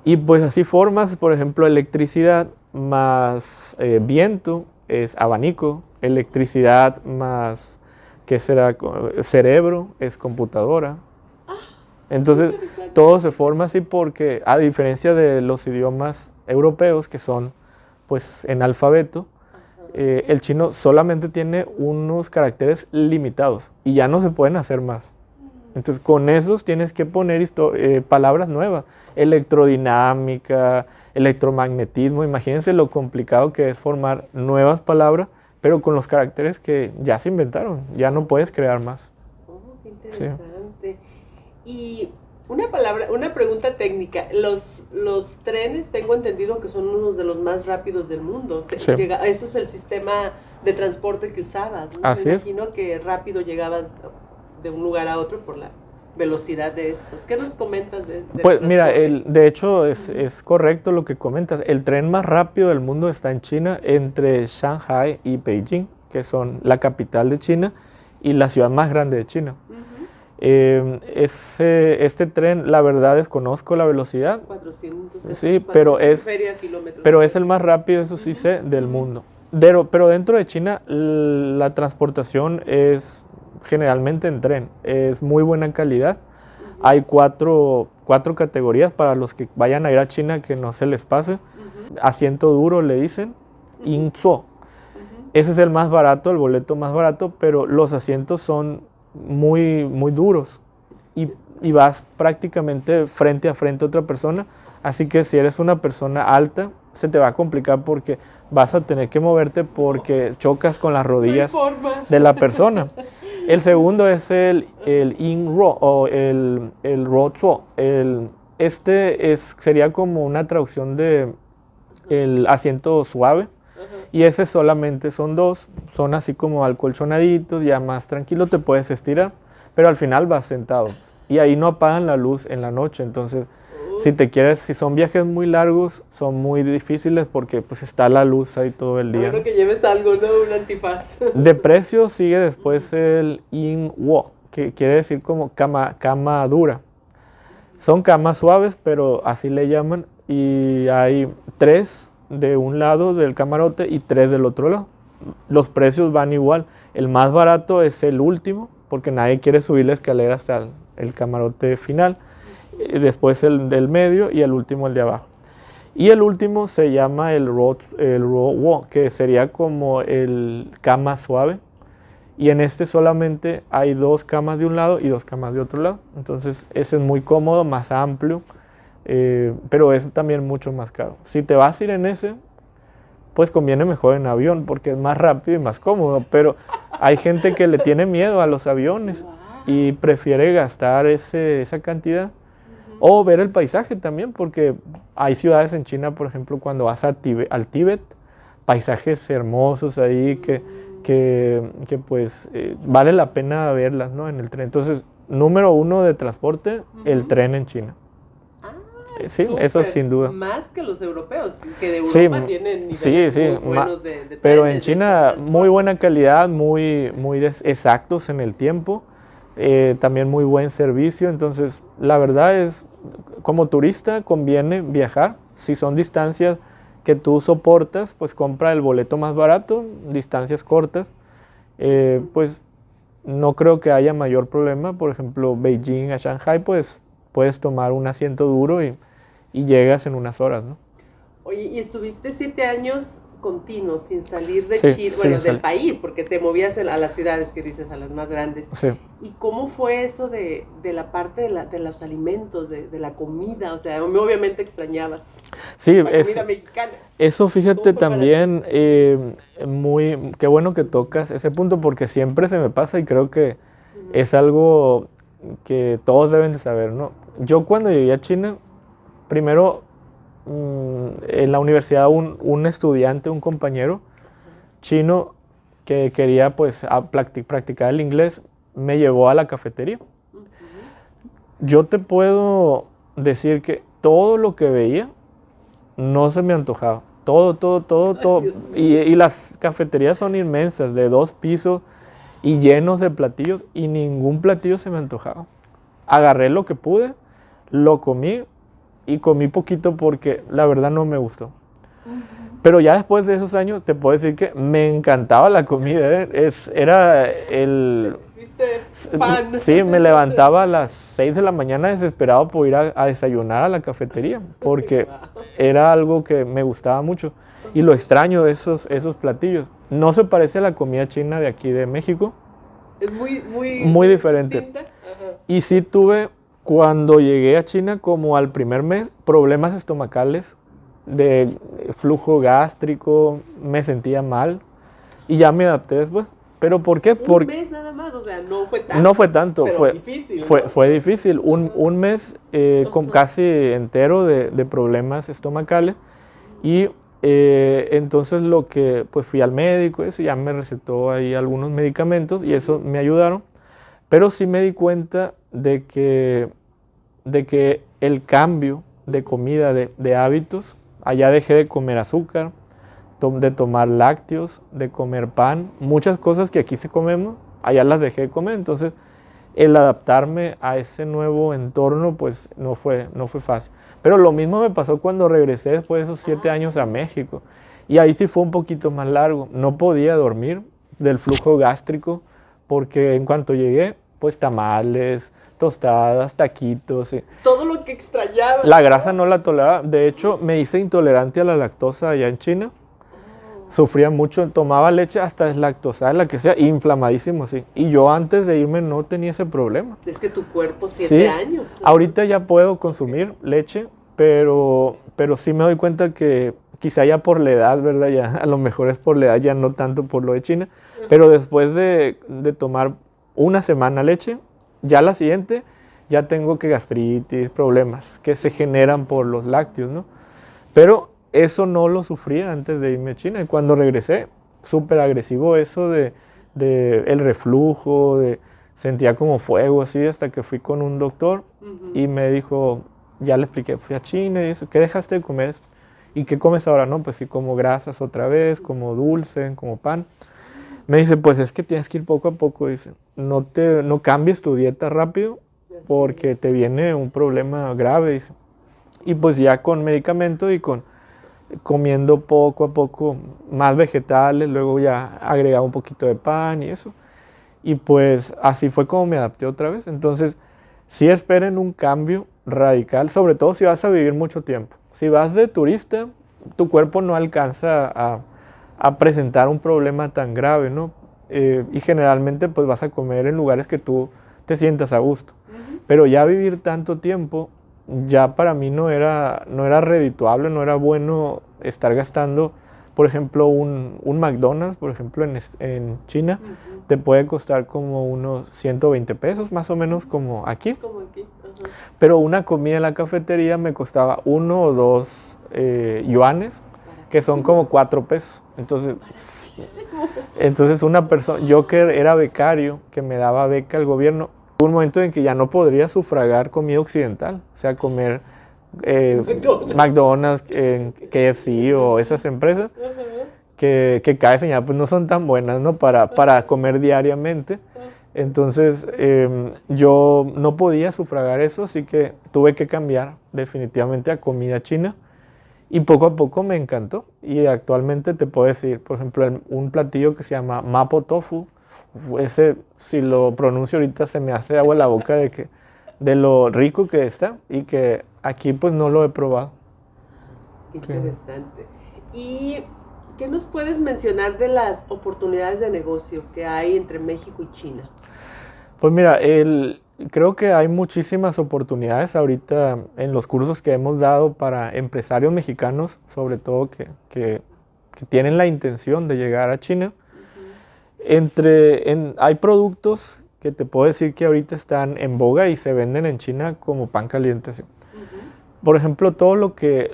Y pues así formas, por ejemplo, electricidad más viento es abanico, electricidad más, ¿qué será? Cerebro es computadora. Entonces, todo se forma así porque, a diferencia de los idiomas europeos que son pues en alfabeto, el chino solamente tiene unos caracteres limitados y ya no se pueden hacer más. Entonces, con esos tienes que poner palabras nuevas, electrodinámica, electromagnetismo. Imagínense lo complicado que es formar nuevas palabras, pero con los caracteres que ya se inventaron, ya no puedes crear más. Oh, qué interesante. Y una pregunta técnica. Los trenes, tengo entendido que son unos de los más rápidos del mundo. Sí. Ese es el sistema de transporte que usabas, ¿no? Así Me es. imagino que rápido llegabas de un lugar a otro por la velocidad de estos. ¿Qué nos comentas de Pues mira, de hecho es correcto lo que comentas. El tren más rápido del mundo está en China, entre Shanghai y Beijing, que son la capital de China y la ciudad más grande de China. Este tren, la verdad desconozco la velocidad. 400, Sí, 400 pero es el más rápido, eso sí sé, del mundo. Pero dentro de China la transportación es generalmente en tren, es muy buena calidad. Hay cuatro categorías para los que vayan a ir a China que no se les pase. Asiento duro le dicen, Yingzuo. Ese es el más barato, el boleto más barato, pero los asientos son muy, muy duros y vas prácticamente frente a frente a otra persona. Así que si eres una persona alta, se te va a complicar porque vas a tener que moverte porque chocas con las rodillas de la persona. El segundo es el Yingruo o el Ruozuo. Sería como una traducción de el asiento suave. Y ese solamente son dos, son así como acolchonaditos, ya más tranquilo te puedes estirar, pero al final vas sentado. Y ahí no apagan la luz en la noche, entonces si son viajes muy largos, son muy difíciles porque pues está la luz ahí todo el día. Bueno, que lleves algo, ¿no? Un antifaz. De precio sigue después el Yingwo, que quiere decir como cama dura. Son camas suaves, pero así le llaman, y hay 3 de un lado del camarote y 3 del otro lado. Los precios van igual. El más barato es el último, porque nadie quiere subir la escalera hasta el camarote final. Después el del medio y el último el de abajo. Y el último se llama el Rowo, que sería como el cama suave. Y en este solamente hay 2 camas de un lado y 2 camas de otro lado. Entonces ese es muy cómodo, más amplio, pero es también mucho más caro. Si te vas a ir en ese, pues conviene mejor en avión porque es más rápido y más cómodo. Pero hay gente que le tiene miedo a los aviones y prefiere gastar esa cantidad. O ver el paisaje también, porque hay ciudades en China, por ejemplo, cuando vas al Tíbet, paisajes hermosos ahí que pues vale la pena verlas, ¿no? En el tren. Entonces, número 1 de transporte, el tren en China. Sí, eso sin duda. Más que los europeos, que de Europa tienen niveles muy buenos de trenes. Pero en China, muy buena calidad, muy exactos en el tiempo. También muy buen servicio, entonces la verdad es, como turista conviene viajar, si son distancias que tú soportas, pues compra el boleto más barato, distancias cortas, pues no creo que haya mayor problema. Por ejemplo, Beijing a Shanghai, pues puedes tomar un asiento duro y llegas en unas horas, ¿no? Oye, y estuviste 7 años continuos sin salir de Chile, bueno, del país, porque te movías a las ciudades que dices, a las más grandes. Sí. ¿Y cómo fue eso de la parte de los alimentos, de la comida? O sea, obviamente extrañabas la comida mexicana. Eso, fíjate, también, qué bueno que tocas ese punto, porque siempre se me pasa y creo que es algo que todos deben de saber, ¿no? Yo cuando llegué a China, primero, en la universidad un estudiante, un compañero chino que quería pues practicar el inglés, me llevó a la cafetería. Yo te puedo decir que todo lo que veía no se me antojaba. Todo. Y las cafeterías son inmensas, de 2 pisos y llenos de platillos, y ningún platillo se me antojaba. Agarré lo que pude, lo comí, y comí poquito porque la verdad no me gustó. Pero ya después de esos años te puedo decir que me encantaba la comida, era el... Fan. Sí, me levantaba a las 6 de la mañana desesperado por ir a desayunar a la cafetería, porque era algo que me gustaba mucho y lo extraño de esos platillos. No se parece a la comida china de aquí de México. Es muy diferente. Y sí tuve, cuando llegué a China, como al primer mes, problemas estomacales, de flujo gástrico, me sentía mal y ya me adapté después. ¿Pero por qué? Un mes nada más, o sea, no fue tanto. No fue tanto, pero fue difícil, ¿no? fue difícil. Un mes con casi entero de problemas estomacales, y entonces lo que, pues fui al médico, eso ya me recetó ahí algunos medicamentos y eso me ayudaron, pero sí me di cuenta de que el cambio de comida, de hábitos, allá dejé de comer azúcar, de tomar lácteos, de comer pan, muchas cosas que aquí se comemos, allá las dejé de comer. Entonces el adaptarme a ese nuevo entorno pues no fue fácil. Pero lo mismo me pasó cuando regresé después de esos 7 años a México, y ahí sí fue un poquito más largo, no podía dormir del flujo gástrico, porque en cuanto llegué, pues tamales, tostadas, taquitos. Todo lo que extrañaba. La grasa no la toleraba. De hecho, me hice intolerante a la lactosa allá en China. Sufría mucho, tomaba leche hasta deslactosada, la que sea, inflamadísimo, sí. Y yo antes de irme no tenía ese problema. Es que tu cuerpo, 7 años. Ahorita ya puedo consumir leche, pero sí me doy cuenta que quizá ya por la edad, ¿verdad? Ya, a lo mejor es por la edad, ya no tanto por lo de China. Pero después de tomar una semana leche, ya la siguiente ya tengo que gastritis, problemas que se generan por los lácteos, ¿no? Pero eso no lo sufría antes de irme a China, y cuando regresé, súper agresivo eso de el reflujo, sentía como fuego así, hasta que fui con un doctor y me dijo, ya le expliqué, fui a China y eso, ¿qué dejaste de comer? ¿Y qué comes ahora? No, pues sí, como grasas otra vez, como dulce, como pan. Me dice, pues es que tienes que ir poco a poco, dice, no cambies tu dieta rápido porque te viene un problema grave, dice. Y pues ya con medicamento y comiendo poco a poco más vegetales, luego ya agregaba un poquito de pan y eso. Y pues así fue como me adapté otra vez. Entonces, sí esperen un cambio radical, sobre todo si vas a vivir mucho tiempo. Si vas de turista, tu cuerpo no alcanza a presentar un problema tan grave, ¿no? Y generalmente pues vas a comer en lugares que tú te sientas a gusto. Pero ya vivir tanto tiempo, ya para mí no era redituable, no era bueno estar gastando, por ejemplo, un McDonald's, por ejemplo, en China, te puede costar como unos 120 pesos, más o menos como aquí. Pero una comida en la cafetería me costaba 1 o 2 yuanes, que son como 4 pesos. Entonces una persona, yo que era becario, que me daba beca al gobierno, hubo un momento en que ya no podría sufragar comida occidental, o sea, comer McDonald's, KFC o esas empresas que cada señal pues no son tan buenas, ¿no? para comer diariamente. Entonces yo no podía sufragar eso, así que tuve que cambiar definitivamente a comida china y poco a poco me encantó. Y actualmente te puedo decir, por ejemplo, un platillo que se llama mapo tofu. Ese, si lo pronuncio ahorita, se me hace agua en la boca de lo rico que está y que aquí pues no lo he probado. Interesante. ¿Y qué nos puedes mencionar de las oportunidades de negocio que hay entre México y China? Pues mira, creo que hay muchísimas oportunidades ahorita en los cursos que hemos dado para empresarios mexicanos, sobre todo que tienen la intención de llegar a China. Hay productos que te puedo decir que ahorita están en boga y se venden en China como pan caliente. ¿Sí? Por ejemplo, todo lo que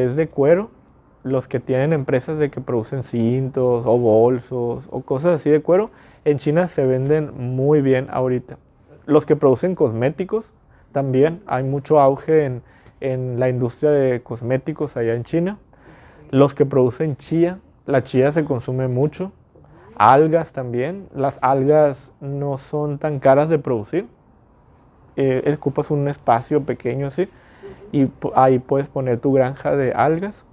es de cuero, los que tienen empresas de que producen cintos o bolsos o cosas así de cuero, en China se venden muy bien ahorita. Los que producen cosméticos también, hay mucho auge en la industria de cosméticos allá en China. Los que producen chía, la chía se consume mucho. Algas también, las algas no son tan caras de producir. Ocupas un espacio pequeño así y ahí puedes poner tu granja de algas.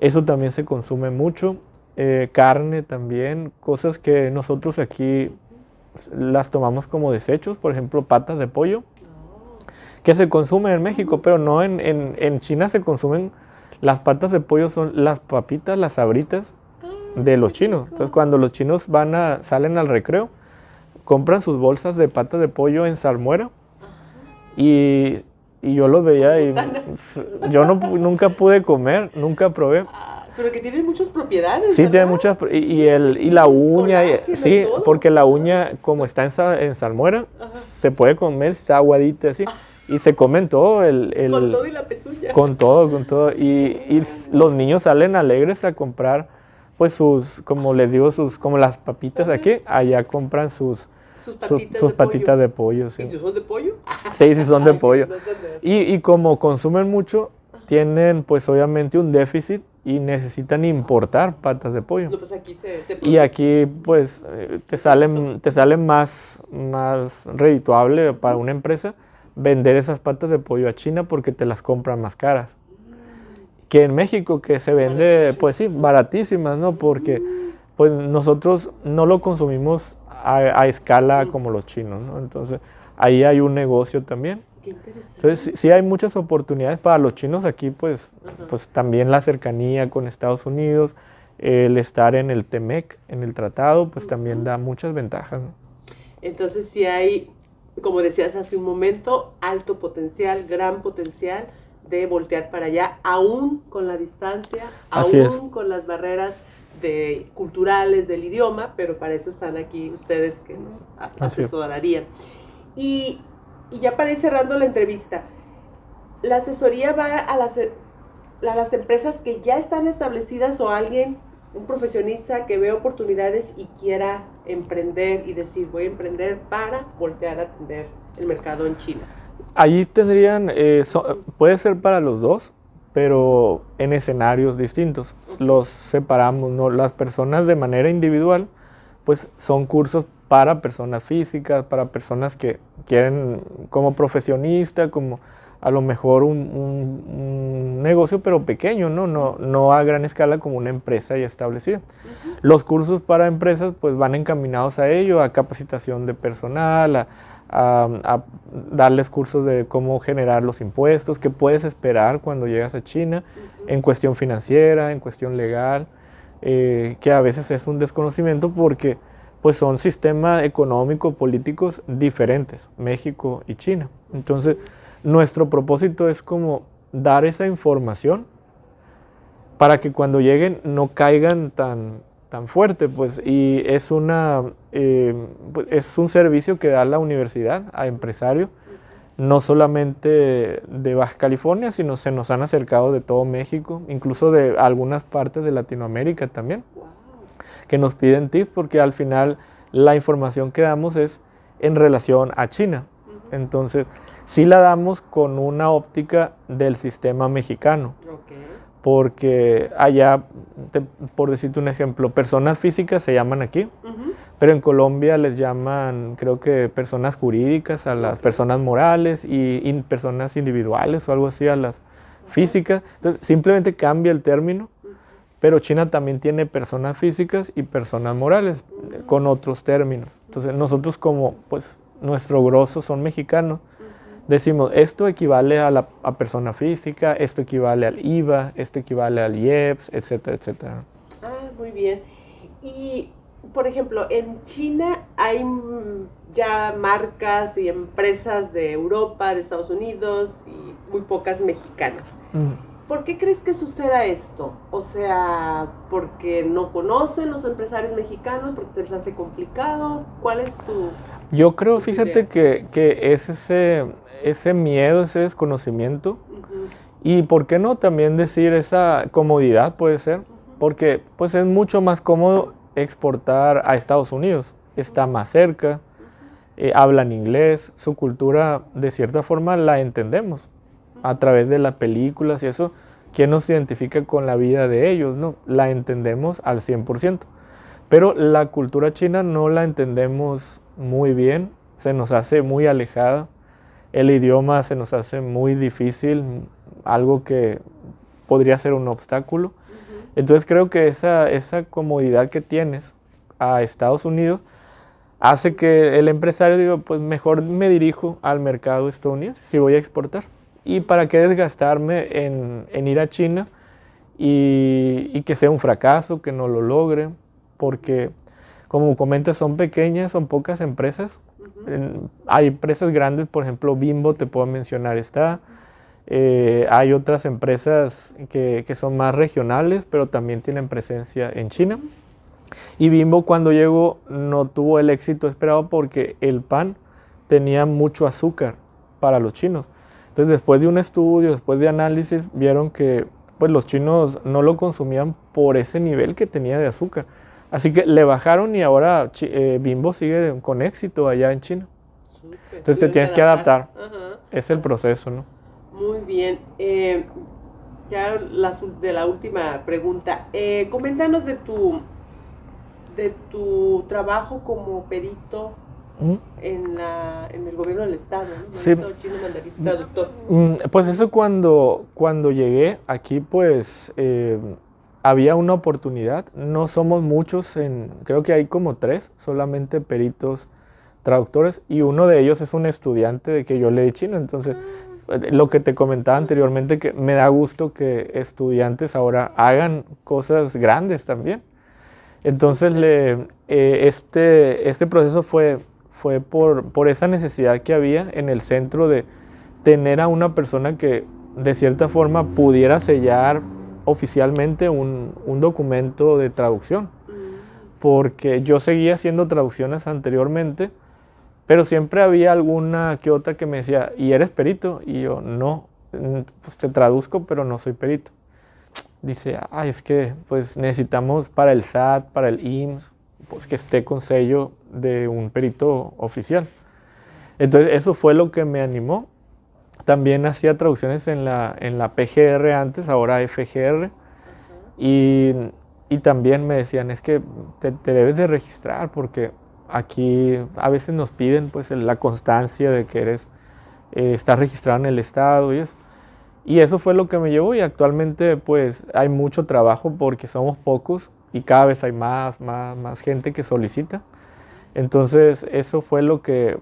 Eso también se consume mucho. Carne también, cosas que nosotros aquí las tomamos como desechos, por ejemplo, patas de pollo, que se consumen en México, pero no en China se consumen. Las patas de pollo son las papitas, las sabritas de los chinos. Entonces cuando los chinos salen al recreo, compran sus bolsas de patas de pollo en salmuera y yo los veía y yo nunca pude comer, nunca probé. Pero que tienen muchas propiedades. Sí, ¿verdad? tiene muchas, y la uña, sí, todo. porque la uña como está en salmuera, se puede comer, está aguadita así, y se comen todo, con todo y la pezuña. Con todo, y los niños salen alegres a comprar, pues como les digo, como las papitas de aquí, allá compran sus patitas de pollo. Sí. ¿Y si son de pollo? Sí, son de pollo. Y como consumen mucho, tienen pues obviamente un déficit y necesitan importar patas de pollo. No, pues aquí se y aquí pues te sale más redituable para una empresa vender esas patas de pollo a China porque te las compran más caras. Que en México, que se vende pues sí, baratísimas, ¿no? Porque pues nosotros no lo consumimos a escala como los chinos, ¿no? Entonces ahí hay un negocio también. Entonces sí hay muchas oportunidades para los chinos aquí, pues también la cercanía con Estados Unidos, el estar en el TEMEC, en el tratado, pues también da muchas ventajas, ¿no? Entonces sí hay, como decías hace un momento, alto potencial, gran potencial de voltear para allá, aún con la distancia, aún con las barreras culturales del idioma, pero para eso están aquí ustedes que nos asesorarían. Y ya para ir cerrando la entrevista, ¿la asesoría va a las empresas que ya están establecidas o alguien, un profesionista que ve oportunidades y quiera emprender y decir voy a emprender para voltear a atender el mercado en China? Allí tendrían, puede ser para los dos, pero en escenarios distintos. Los separamos, ¿no? Las personas de manera individual, pues son cursos para personas físicas, para personas que quieren como profesionista, como a lo mejor un negocio pero pequeño, no a gran escala como una empresa ya establecida. Los cursos para empresas pues van encaminados a ello, a capacitación de personal, a darles cursos de cómo generar los impuestos, qué puedes esperar cuando llegas a China, en cuestión financiera, en cuestión legal, que a veces es un desconocimiento porque pues son sistemas económicos, políticos diferentes, México y China. Entonces, nuestro propósito es como dar esa información para que cuando lleguen no caigan tan fuerte, pues, y es pues, es un servicio que da la universidad a empresarios, no solamente de Baja California, sino se nos han acercado de todo México, incluso de algunas partes de Latinoamérica también, que nos piden tips, porque al final la información que damos es en relación a China. Entonces, sí la damos con una óptica del sistema mexicano. Porque allá, por decirte un ejemplo, personas físicas se llaman aquí, pero en Colombia les llaman, creo que personas jurídicas a las personas morales y personas individuales o algo así a las físicas. Entonces, simplemente cambia el término, pero China también tiene personas físicas y personas morales con otros términos. Entonces, nosotros como, pues, nuestro grosso son mexicanos, decimos, esto equivale a persona física, esto equivale al IVA, esto equivale al IEPS, etcétera, etcétera. Muy bien. Y, por ejemplo, en China hay ya marcas y empresas de Europa, de Estados Unidos y muy pocas mexicanas. ¿Por qué crees que suceda esto? O sea, ¿porque no conocen los empresarios mexicanos? ¿Porque se les hace complicado? ¿Cuál es tu...? Yo creo, fíjate, que es ese miedo, ese desconocimiento, y por qué no también decir esa comodidad puede ser, porque pues es mucho más cómodo exportar a Estados Unidos, está más cerca, hablan inglés, su cultura de cierta forma la entendemos a través de las películas y eso, ¿quién nos identifica con la vida de ellos? No, la entendemos al 100%, pero la cultura china no la entendemos muy bien, se nos hace muy alejada, el idioma se nos hace muy difícil, algo que podría ser un obstáculo. Entonces creo que esa comodidad que tienes a Estados Unidos hace que el empresario diga, pues mejor me dirijo al mercado estadounidense si voy a exportar. ¿Y para qué desgastarme en ir a China y que sea un fracaso, que no lo logre? Porque, como comentas, son pequeñas, son pocas empresas. Hay empresas grandes, por ejemplo, Bimbo, te puedo mencionar, está. Hay otras empresas que son más regionales, pero también tienen presencia en China. Y Bimbo, cuando llegó, no tuvo el éxito esperado porque el pan tenía mucho azúcar para los chinos. Entonces, después de un estudio, después de análisis, vieron que pues, los chinos no lo consumían por ese nivel que tenía de azúcar. Así que le bajaron y ahora Bimbo sigue con éxito allá en China. Entonces te tienes que adaptar. Es el proceso, ¿no? Muy bien. Ya de la última pregunta. Coméntanos de tu trabajo como perito en el gobierno del estado, ¿no? Sí. Chino mandarín, traductor. Pues eso cuando llegué aquí, pues había una oportunidad. No somos muchos, creo que hay como 3 solamente peritos traductores y uno de ellos es un estudiante de que yo leí chino. Entonces, lo que te comentaba anteriormente, que me da gusto que estudiantes ahora hagan cosas grandes también. Entonces, este proceso fue por esa necesidad que había en el centro de tener a una persona que de cierta forma pudiera sellar oficialmente un documento de traducción, porque yo seguía haciendo traducciones anteriormente, pero siempre había alguna que otra que me decía, ¿y eres perito? Y yo, no, pues te traduzco, pero no soy perito. Dice, es que pues necesitamos para el SAT, para el IMSS, pues que esté con sello de un perito oficial. Entonces eso fue lo que me animó. También hacía traducciones en la PGR antes, ahora FGR. Y también me decían, es que te debes de registrar porque aquí a veces nos piden pues la constancia de que estás registrado en el estado y eso. Y eso fue lo que me llevó y actualmente pues hay mucho trabajo porque somos pocos y cada vez hay más gente que solicita. Entonces eso fue lo que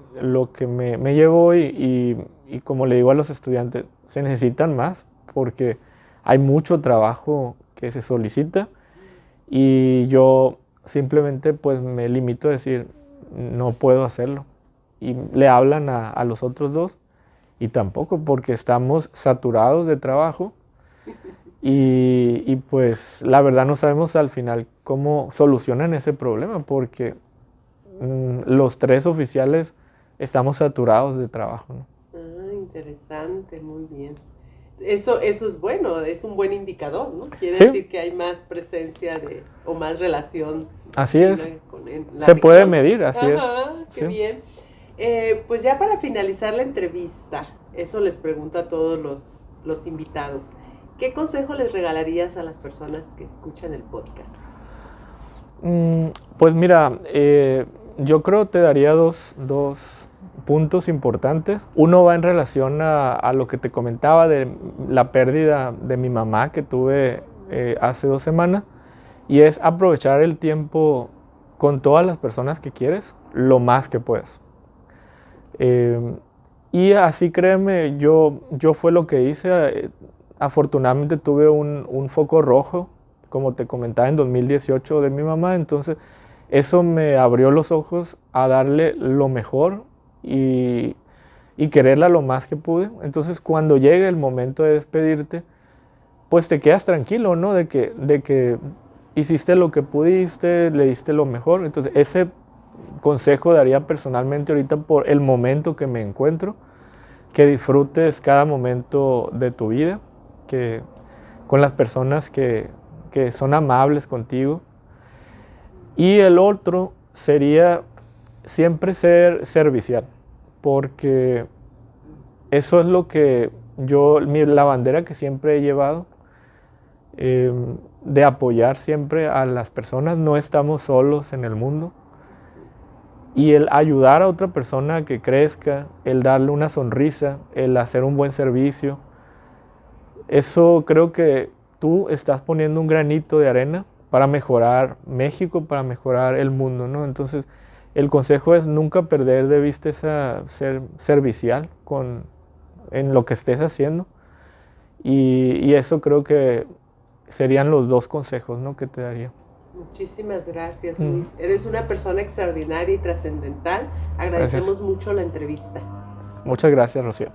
me llevó y como le digo a los estudiantes, se necesitan más porque hay mucho trabajo que se solicita y yo simplemente pues me limito a decir, no puedo hacerlo. Y le hablan a los otros dos y tampoco porque estamos saturados de trabajo y pues la verdad no sabemos al final cómo solucionan ese problema porque los tres oficiales estamos saturados de trabajo, ¿no? Ah, interesante, muy bien. Eso es bueno, es un buen indicador, ¿no? Quiere Sí. decir que hay más presencia o más relación. Así es. En la Se puede región. medir, así es. Ajá, qué Sí. bien. Pues ya para finalizar la entrevista, eso les pregunto a todos los invitados. ¿Qué consejo les regalarías a las personas que escuchan el podcast? Pues mira, yo creo te daría dos puntos importantes. Uno va en relación a lo que te comentaba de la pérdida de mi mamá que tuve hace 2 semanas y es aprovechar el tiempo con todas las personas que quieres lo más que puedas. Y así créeme, yo fue lo que hice. Afortunadamente tuve un foco rojo, como te comentaba, en 2018 de mi mamá, entonces eso me abrió los ojos a darle lo mejor y quererla lo más que pude. Entonces cuando llegue el momento de despedirte, pues te quedas tranquilo, ¿no? De que hiciste lo que pudiste, le diste lo mejor. Entonces ese consejo daría personalmente ahorita por el momento que me encuentro, que disfrutes cada momento de tu vida, que con las personas que son amables contigo. Y el otro sería siempre ser servicial, porque eso es lo que la bandera que siempre he llevado, de apoyar siempre a las personas. No estamos solos en el mundo. Y el ayudar a otra persona a que crezca, el darle una sonrisa, el hacer un buen servicio, eso creo que tú estás poniendo un granito de arena para mejorar México, para mejorar el mundo, ¿no? Entonces, el consejo es nunca perder de vista ser servicial en lo que estés haciendo. Y eso creo que serían los 2 consejos, ¿no?, que te daría. Muchísimas gracias, Luis. Eres una persona extraordinaria y trascendental. Agradecemos mucho la entrevista. Muchas gracias, Rocío.